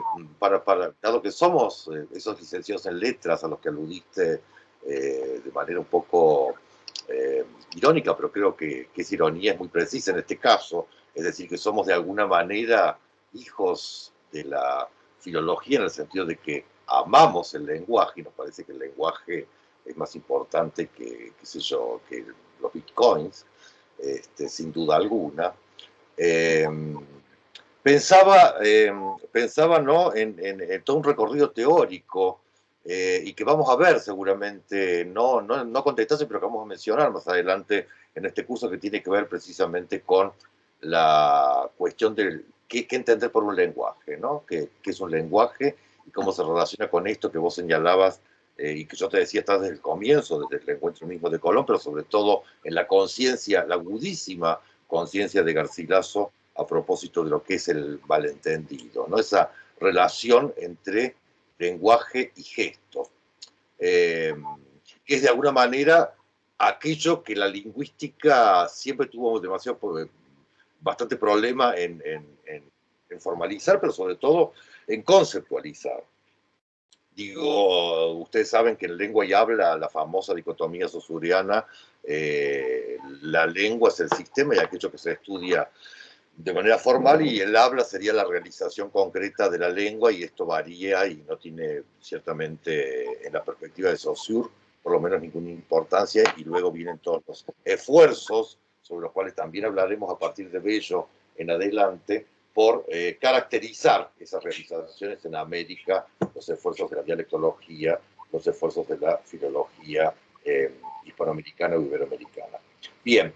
A: dado que somos esos licenciados en letras a los que aludiste de manera un poco irónica, pero creo que esa ironía es muy precisa en este caso, es decir, que somos de alguna manera hijos de la filología en el sentido de que amamos el lenguaje y nos parece que el lenguaje es más importante que, qué sé yo, que los bitcoins, sin duda alguna. Eh, pensaba ¿no? en todo un recorrido teórico y que vamos a ver seguramente, no con detalle, pero que vamos a mencionar más adelante en este curso que tiene que ver precisamente con la cuestión de qué entender por un lenguaje, ¿no? ¿Qué es un lenguaje y cómo se relaciona con esto que vos señalabas y que yo te decía hasta desde el comienzo, desde el encuentro mismo de Colón, pero sobre todo en la conciencia, la agudísima conciencia de Garcilaso a propósito de lo que es el malentendido, ¿no? Esa relación entre lenguaje y gesto, que es de alguna manera aquello que la lingüística siempre tuvo bastante problema en formalizar, pero sobre todo en conceptualizar. Digo, ustedes saben que en lengua y habla, la famosa dicotomía saussuriana, la lengua es el sistema y aquello que se estudia de manera formal y el habla sería la realización concreta de la lengua y esto varía y no tiene ciertamente en la perspectiva de Saussure por lo menos ninguna importancia y luego vienen todos los esfuerzos sobre los cuales también hablaremos a partir de Bello en adelante por caracterizar esas realizaciones en América, los esfuerzos de la dialectología, los esfuerzos de la filología hispanoamericana o iberoamericana. Bien,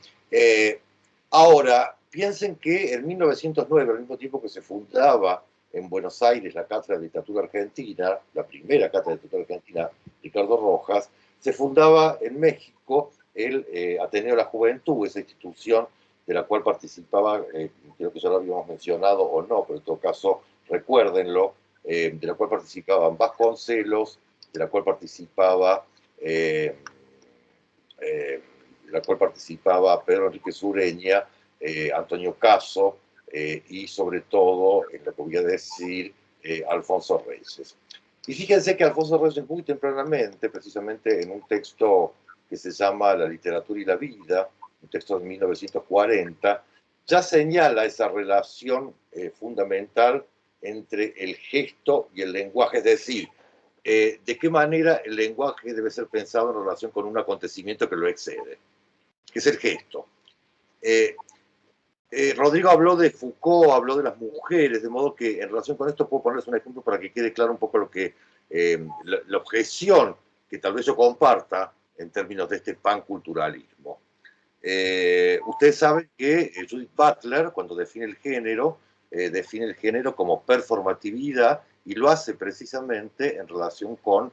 A: ahora, piensen que en 1909, al mismo tiempo que se fundaba en Buenos Aires la Cátedra de Literatura Argentina, la primera Cátedra de Literatura Argentina, Ricardo Rojas, se fundaba en México el Ateneo de la Juventud, esa institución de la cual participaba, creo que ya lo habíamos mencionado o no, pero en todo caso recuérdenlo, de la cual participaban Vasconcelos, de la cual participaba Pedro Enrique Sureña, Antonio Caso y sobre todo, en lo que voy a decir, Alfonso Reyes. Y fíjense que Alfonso Reyes muy tempranamente, precisamente en un texto que se llama La literatura y la vida, un texto de 1940, ya señala esa relación fundamental entre el gesto y el lenguaje, es decir, de qué manera el lenguaje debe ser pensado en relación con un acontecimiento que lo excede, que es el gesto. Rodrigo habló de Foucault, habló de las mujeres, de modo que en relación con esto puedo ponerles un ejemplo para que quede claro un poco lo que la objeción que tal vez yo comparta en términos de este panculturalismo. Ustedes saben que Judith Butler, cuando define el género como performatividad y lo hace precisamente en relación con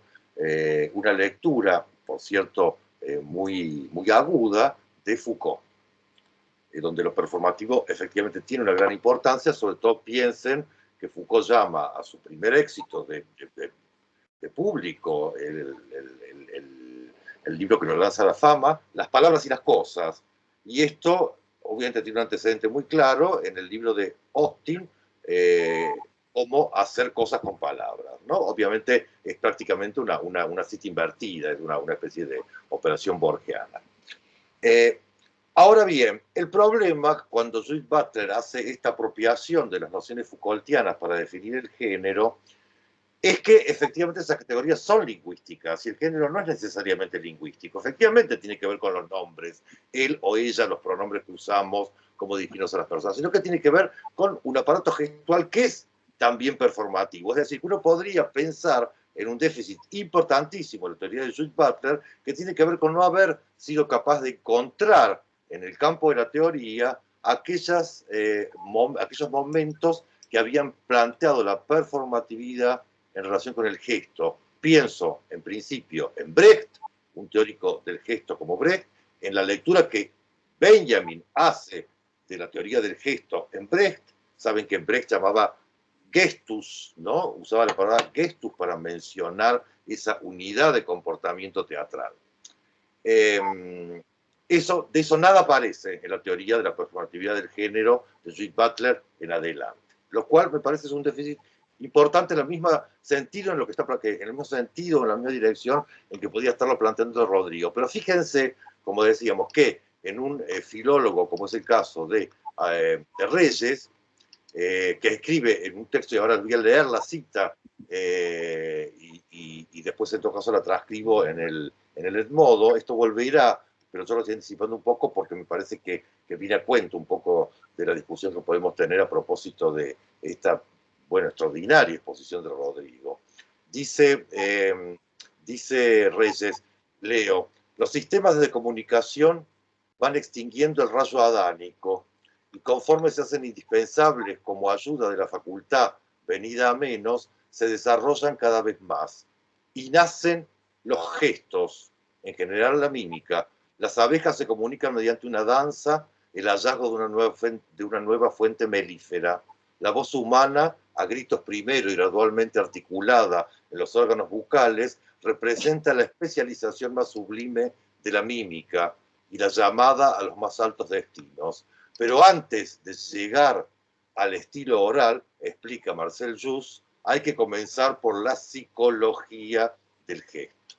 A: una lectura, por cierto, muy aguda, de Foucault, donde lo performativo efectivamente tiene una gran importancia. Sobre todo piensen que Foucault llama a su primer éxito de público, el libro que nos lanza a la fama, Las palabras y las cosas. Y esto obviamente tiene un antecedente muy claro en el libro de Austin, cómo hacer cosas con palabras, ¿no? Obviamente es prácticamente una cita invertida, es una especie de operación borgiana. Ahora bien, el problema cuando Judith Butler hace esta apropiación de las nociones Foucaultianas para definir el género es que efectivamente esas categorías son lingüísticas y el género no es necesariamente lingüístico. Efectivamente tiene que ver con los nombres, él o ella, los pronombres que usamos, cómo dirigirnos a las personas, sino que tiene que ver con un aparato gestual que es también performativo. Es decir, que uno podría pensar en un déficit importantísimo en la teoría de Judith Butler, que tiene que ver con no haber sido capaz de encontrar en el campo de la teoría aquellos momentos que habían planteado la performatividad en relación con el gesto. Pienso, en principio, en Brecht, un teórico del gesto como Brecht, en la lectura que Benjamin hace de la teoría del gesto en Brecht. Saben que Brecht llamaba gestus, ¿no? Usaba la palabra gestus para mencionar esa unidad de comportamiento teatral. De eso nada aparece en la teoría de la performatividad del género de Judith Butler en adelante, lo cual me parece es un déficit importante en el mismo sentido, en el mismo sentido, en la misma dirección en que podía estarlo planteando Rodrigo. Pero fíjense, como decíamos, que en un filólogo, como es el caso de Reyes, que escribe en un texto, y ahora voy a leer la cita, y después en todo caso la transcribo en el Edmodo, esto volverá, pero yo lo estoy anticipando un poco porque me parece que viene a cuento un poco de la discusión que podemos tener a propósito de esta extraordinaria exposición de Rodrigo. Dice Reyes, leo, los sistemas de comunicación van extinguiendo el rayo adánico y conforme se hacen indispensables como ayuda de la facultad venida a menos, se desarrollan cada vez más y nacen los gestos, en general la mímica. Las abejas se comunican mediante una danza, el hallazgo de una nueva fuente melífera. La voz humana, a gritos primero y gradualmente articulada en los órganos bucales, representa la especialización más sublime de la mímica y la llamada a los más altos destinos. Pero antes de llegar al estilo oral, explica Marcel Jousse, hay que comenzar por la psicología del gesto.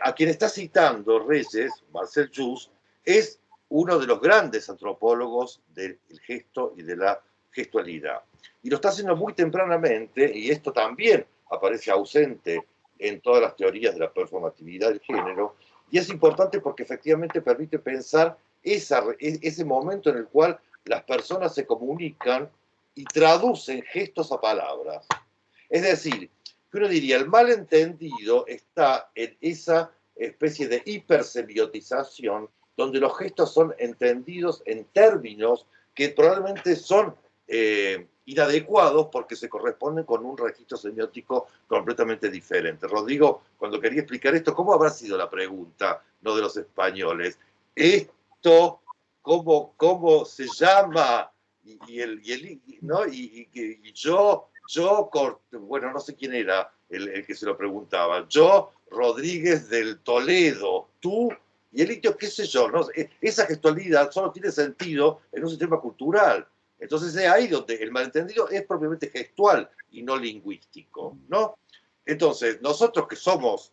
A: A quien está citando Reyes, Marcel Jousse, es uno de los grandes antropólogos del gesto y de la gestualidad. Y lo está haciendo muy tempranamente, y esto también aparece ausente en todas las teorías de la performatividad del género, y es importante porque efectivamente permite pensar ese momento en el cual las personas se comunican y traducen gestos a palabras. Es decir, que uno diría, el malentendido está en esa especie de hipersemiotización donde los gestos son entendidos en términos que probablemente son inadecuados porque se corresponden con un registro semiótico completamente diferente. Rodrigo, cuando quería explicar esto, ¿cómo habrá sido la pregunta, no de los españoles? Esto, ¿cómo se llama? ¿No? Y yo, bueno, no sé quién era el que se lo preguntaba. Yo, Rodríguez del Toledo, tú, y el litio, qué sé yo, ¿no? Esa gestualidad solo tiene sentido en un sistema cultural. Entonces es ahí donde el malentendido es propiamente gestual y no lingüístico, ¿no? Entonces, nosotros que somos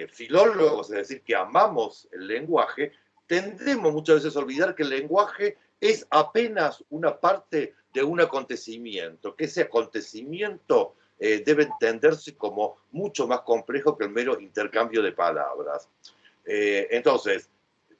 A: filólogos, es decir, que amamos el lenguaje, tendemos muchas veces a olvidar que el lenguaje es apenas una parte de un acontecimiento, que ese acontecimiento debe entenderse como mucho más complejo que el mero intercambio de palabras. Entonces,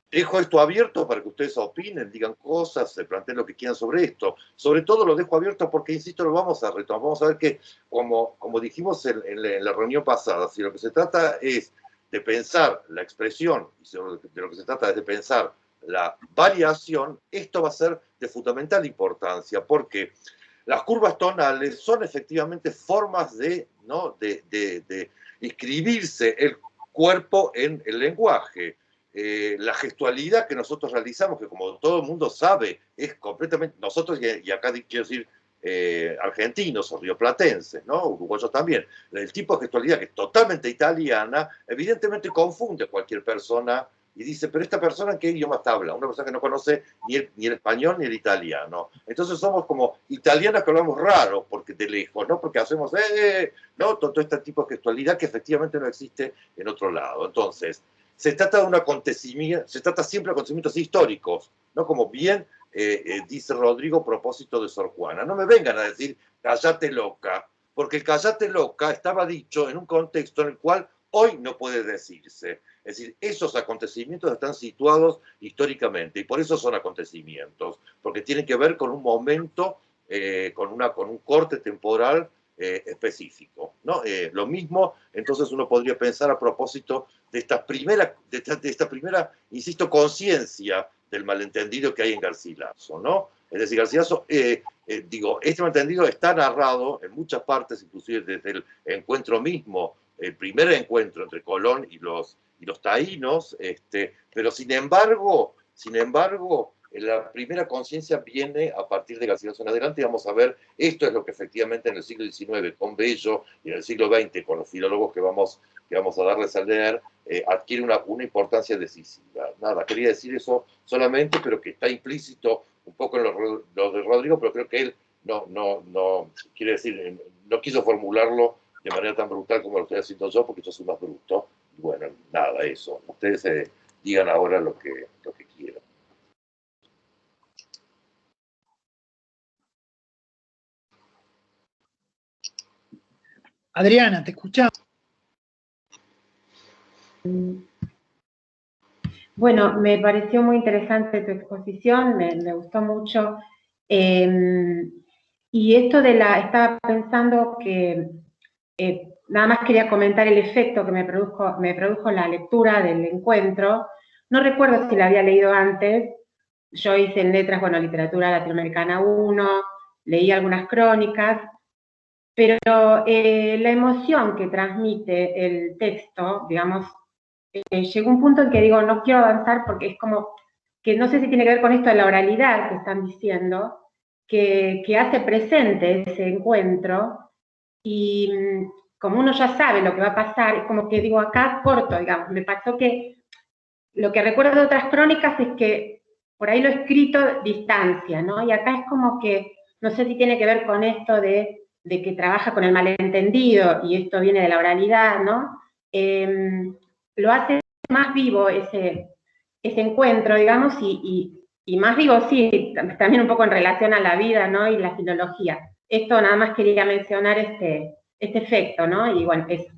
A: dejo esto abierto para que ustedes opinen, digan cosas, se planteen lo que quieran sobre esto. Sobre todo lo dejo abierto porque, insisto, lo vamos a retomar. Vamos a ver que, como dijimos en la reunión pasada, si lo que se trata es de pensar la expresión, de lo que se trata es de pensar la variación, esto va a ser de fundamental importancia, porque las curvas tonales son efectivamente formas de, ¿no? de inscribirse el cuerpo en el lenguaje. La gestualidad que nosotros realizamos, que como todo el mundo sabe, es completamente, nosotros, y acá quiero decir argentinos o rioplatenses, ¿no? Uruguayos también, el tipo de gestualidad que es totalmente italiana, evidentemente confunde a cualquier persona y dice, pero esta persona ¿en qué idioma habla? Una persona que no conoce ni el español ni el italiano. Entonces somos como italianos que hablamos raro, porque de lejos, ¿no? Porque hacemos, ¿no? Todo este tipo de gestualidad que efectivamente no existe en otro lado. Entonces, se trata de un acontecimiento, se trata siempre de acontecimientos históricos, ¿no? Como bien dice Rodrigo a propósito de Sor Juana. No me vengan a decir, cállate loca, porque el cállate loca estaba dicho en un contexto en el cual hoy no puede decirse. Es decir, esos acontecimientos están situados históricamente y por eso son acontecimientos, porque tienen que ver con un momento, con un corte temporal específico, ¿no? Lo mismo, entonces uno podría pensar a propósito de esta primera, insisto, conciencia del malentendido que hay en Garcilaso, ¿no? Es decir, Garcilaso, digo, este malentendido está narrado en muchas partes, inclusive desde el encuentro mismo, el primer encuentro entre Colón y los taínos, pero sin embargo, la primera conciencia viene a partir de Garcilaso en adelante y vamos a ver, esto es lo que efectivamente en el siglo XIX con Bello y en el siglo XX con los filólogos que vamos a darles a leer, adquiere una importancia decisiva. Nada, quería decir eso solamente, pero que está implícito un poco en lo de Rodrigo, pero creo que él no quiere decir, no quiso formularlo de manera tan brutal como lo estoy haciendo yo, porque yo soy más bruto. Y bueno, nada, eso. Ustedes digan ahora lo que quieran.
B: Adriana, te escuchamos.
C: Bueno, me pareció muy interesante tu exposición, me gustó mucho. Y esto estaba pensando que nada más quería comentar el efecto que me produjo la lectura del encuentro. No recuerdo si la había leído antes. Yo hice en letras, bueno, literatura latinoamericana 1, leí algunas crónicas, pero la emoción que transmite el texto, digamos, llegó un punto en que digo, no quiero avanzar porque es como que no sé si tiene que ver con esto de la oralidad que están diciendo, que hace presente ese encuentro y como uno ya sabe lo que va a pasar, es como que digo, acá corto, digamos, me pasó que lo que recuerdo de otras crónicas es que por ahí lo escrito distancia, ¿no? Y acá es como que, no sé si tiene que ver con esto de que trabaja con el malentendido y esto viene de la oralidad, ¿no? Lo hace más vivo ese encuentro, digamos, y más vivo, sí, también un poco en relación a la vida, ¿no? Y la filología. Esto nada más quería mencionar este efecto, ¿no? Y bueno, eso.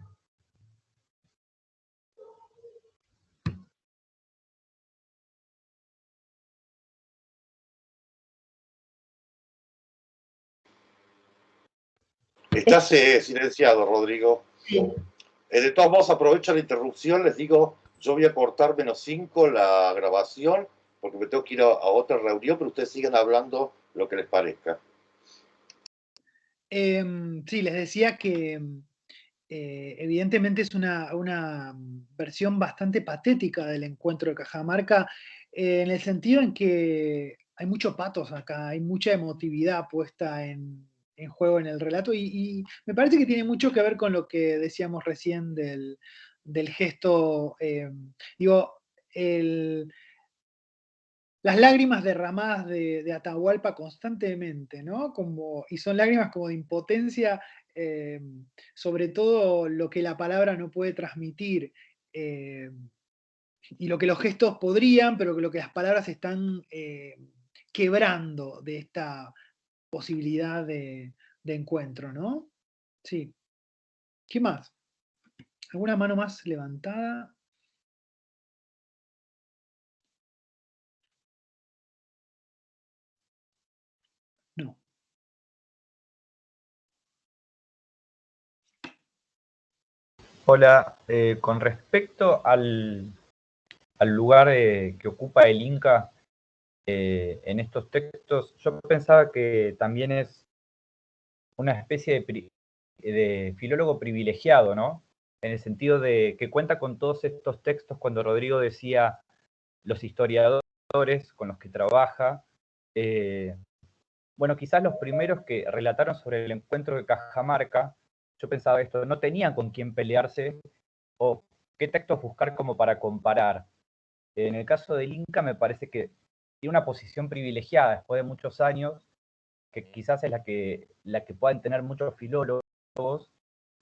A: Estás silenciado, Rodrigo.
C: Sí.
A: De todos modos, aprovecho la interrupción, les digo, yo voy a cortar -5 la grabación, porque me tengo que ir a otra reunión, pero ustedes sigan hablando lo que les parezca.
B: Sí, les decía que evidentemente es una versión bastante patética del encuentro de Cajamarca, en el sentido en que hay mucho patos acá, hay mucha emotividad puesta en juego en el relato y me parece que tiene mucho que ver con lo que decíamos recién del gesto, digo, las lágrimas derramadas de Atahualpa constantemente, ¿no? Y son lágrimas como de impotencia, eh, sobre todo lo que la palabra no puede transmitir, y lo que los gestos podrían, pero que lo que las palabras están quebrando de esta posibilidad de encuentro, ¿no? Sí. ¿Qué más? ¿Alguna mano más levantada? No.
D: Hola, con respecto al al lugar que ocupa el Inca en estos textos, yo pensaba que también es una especie de filólogo privilegiado, ¿no? En el sentido de que cuenta con todos estos textos cuando Rodrigo decía los historiadores con los que trabaja. Bueno, quizás los primeros que relataron sobre el encuentro de Cajamarca, yo pensaba esto, no tenían con quién pelearse o qué textos buscar como para comparar. En el caso del Inca me parece que tiene una posición privilegiada después de muchos años, que quizás es la que puedan tener muchos filólogos,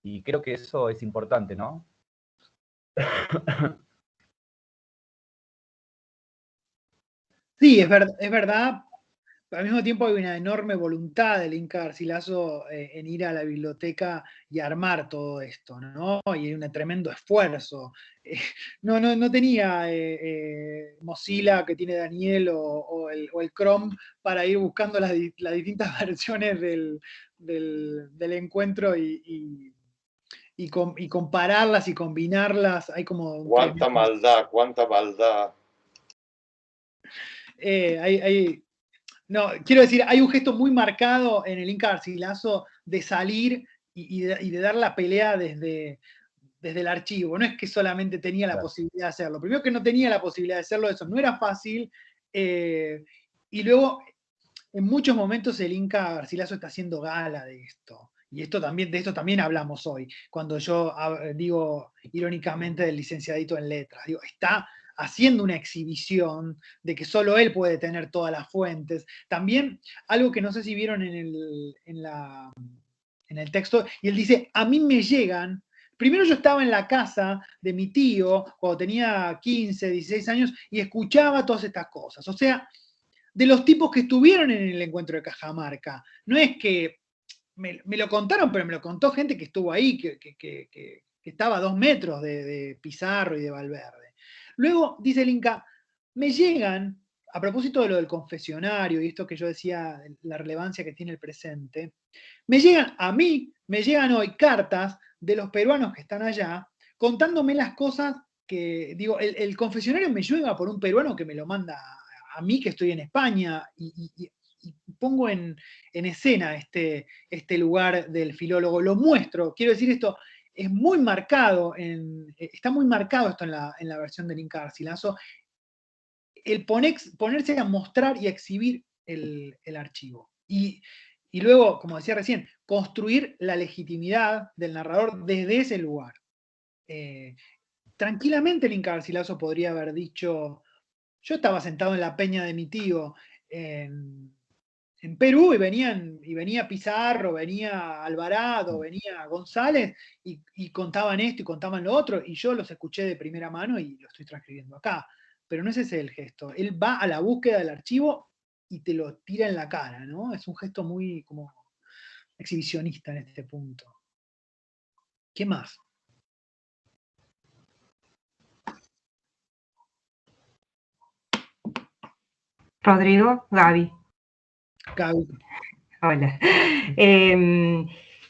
D: y creo que eso es importante, ¿no?
B: Sí, es verdad. Al mismo tiempo hay una enorme voluntad del Inca Garcilaso en ir a la biblioteca y armar todo esto, ¿no? Y hay un tremendo esfuerzo. No tenía Mozilla que tiene Daniel o el Chrome para ir buscando las distintas versiones del encuentro y compararlas y combinarlas. Hay como un
A: Cuánta maldad, cuánta maldad.
B: No, quiero decir, hay un gesto muy marcado en el Inca Garcilaso de salir y de dar la pelea desde el archivo. No es que solamente tenía la posibilidad de hacerlo. Primero que no tenía la posibilidad de hacerlo, eso no era fácil. Y luego, en muchos momentos el Inca Garcilaso está haciendo gala de esto. Y de esto también hablamos hoy, cuando yo digo irónicamente del licenciadito en letras. Digo, está haciendo una exhibición de que solo él puede tener todas las fuentes. También algo que no sé si vieron en el texto, y él dice, a mí me llegan. Primero yo estaba en la casa de mi tío cuando tenía 15, 16 años y escuchaba todas estas cosas. O sea, de los tipos que estuvieron en el encuentro de Cajamarca. No es que me lo contaron, pero me lo contó gente que estuvo ahí, que estaba a 2 metros de Pizarro y de Valverde. Luego, dice el Inca, me llegan, a propósito de lo del confesionario y esto que yo decía, la relevancia que tiene el presente, me llegan hoy cartas de los peruanos que están allá contándome las cosas que, digo, el confesionario me llega por un peruano que me lo manda a mí que estoy en España y pongo en escena este lugar del filólogo, lo muestro, quiero decir esto, es muy marcado, está muy marcado esto en la versión del Inca Garcilaso, el ponerse a mostrar y a exhibir el archivo. Y luego, como decía recién, construir la legitimidad del narrador desde ese lugar. Tranquilamente el Inca Garcilaso podría haber dicho, yo estaba sentado en la peña de mi tío en Perú y venía Pizarro, venía Alvarado, venía González y contaban esto y contaban lo otro y yo los escuché de primera mano y lo estoy transcribiendo acá. Pero no es ese el gesto. Él va a la búsqueda del archivo y te lo tira en la cara, ¿no? Es un gesto muy como exhibicionista en este punto. ¿Qué más?
C: Rodrigo, Gaby.
B: Gaby.
C: Hola.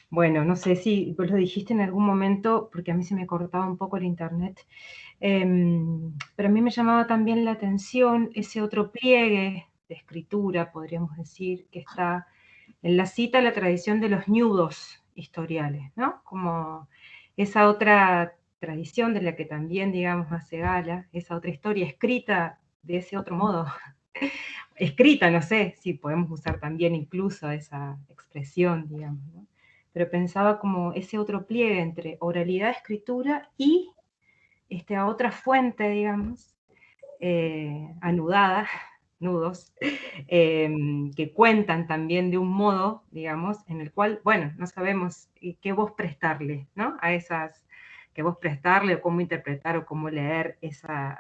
C: Bueno, no sé si vos lo dijiste en algún momento, porque a mí se me cortaba un poco el internet, pero a mí me llamaba también la atención ese otro pliegue de escritura, podríamos decir, que está en la cita a la tradición de los nudos historiales, ¿no? Como esa otra tradición de la que también, digamos, hace gala, esa otra historia escrita de ese otro modo. Escrita, no sé si podemos usar también incluso esa expresión, digamos, ¿no? Pero pensaba como ese otro pliegue entre oralidad, escritura y esta otra fuente, digamos, anudada, nudos, que cuentan también de un modo, digamos, en el cual, bueno, no sabemos qué voz prestarle, ¿no? A esas, qué voz prestarle o cómo interpretar o cómo leer esa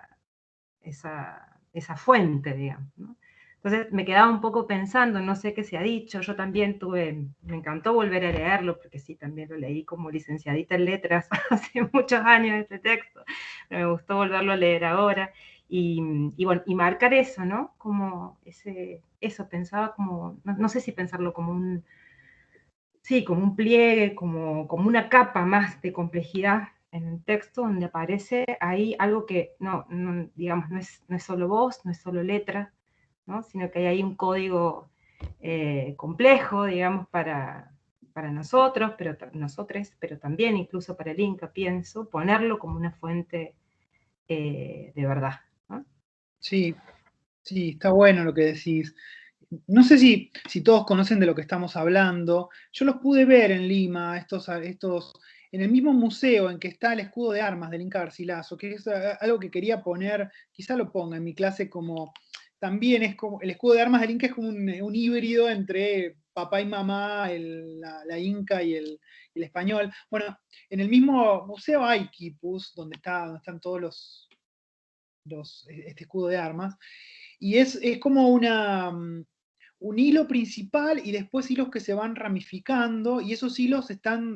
C: fuente, digamos, ¿no? Entonces me quedaba un poco pensando, no sé qué se ha dicho, yo también me encantó volver a leerlo, porque sí, también lo leí como licenciadita en letras hace muchos años este texto, pero me gustó volverlo a leer ahora, y bueno, y marcar eso, ¿no? Como eso, pensaba como, no sé si pensarlo como como un pliegue, como una capa más de complejidad
E: el texto donde aparece ahí algo que digamos, no es solo voz, no es solo letra, ¿no? Sino que hay ahí un código complejo, digamos, para nosotros, pero también incluso para el Inca, pienso, ponerlo como una fuente de verdad, ¿no?
B: Sí, sí, está bueno lo que decís. No sé si todos conocen de lo que estamos hablando. Yo los pude ver en Lima, en el mismo museo en que está el escudo de armas del Inca Garcilaso, que es algo que quería poner, quizá lo ponga en mi clase como, también es como, el escudo de armas del Inca es como un híbrido entre papá y mamá, la Inca y el español. Bueno, en el mismo museo hay quipus, donde están todos este escudo de armas, y es como un hilo principal y después hilos que se van ramificando, y esos hilos están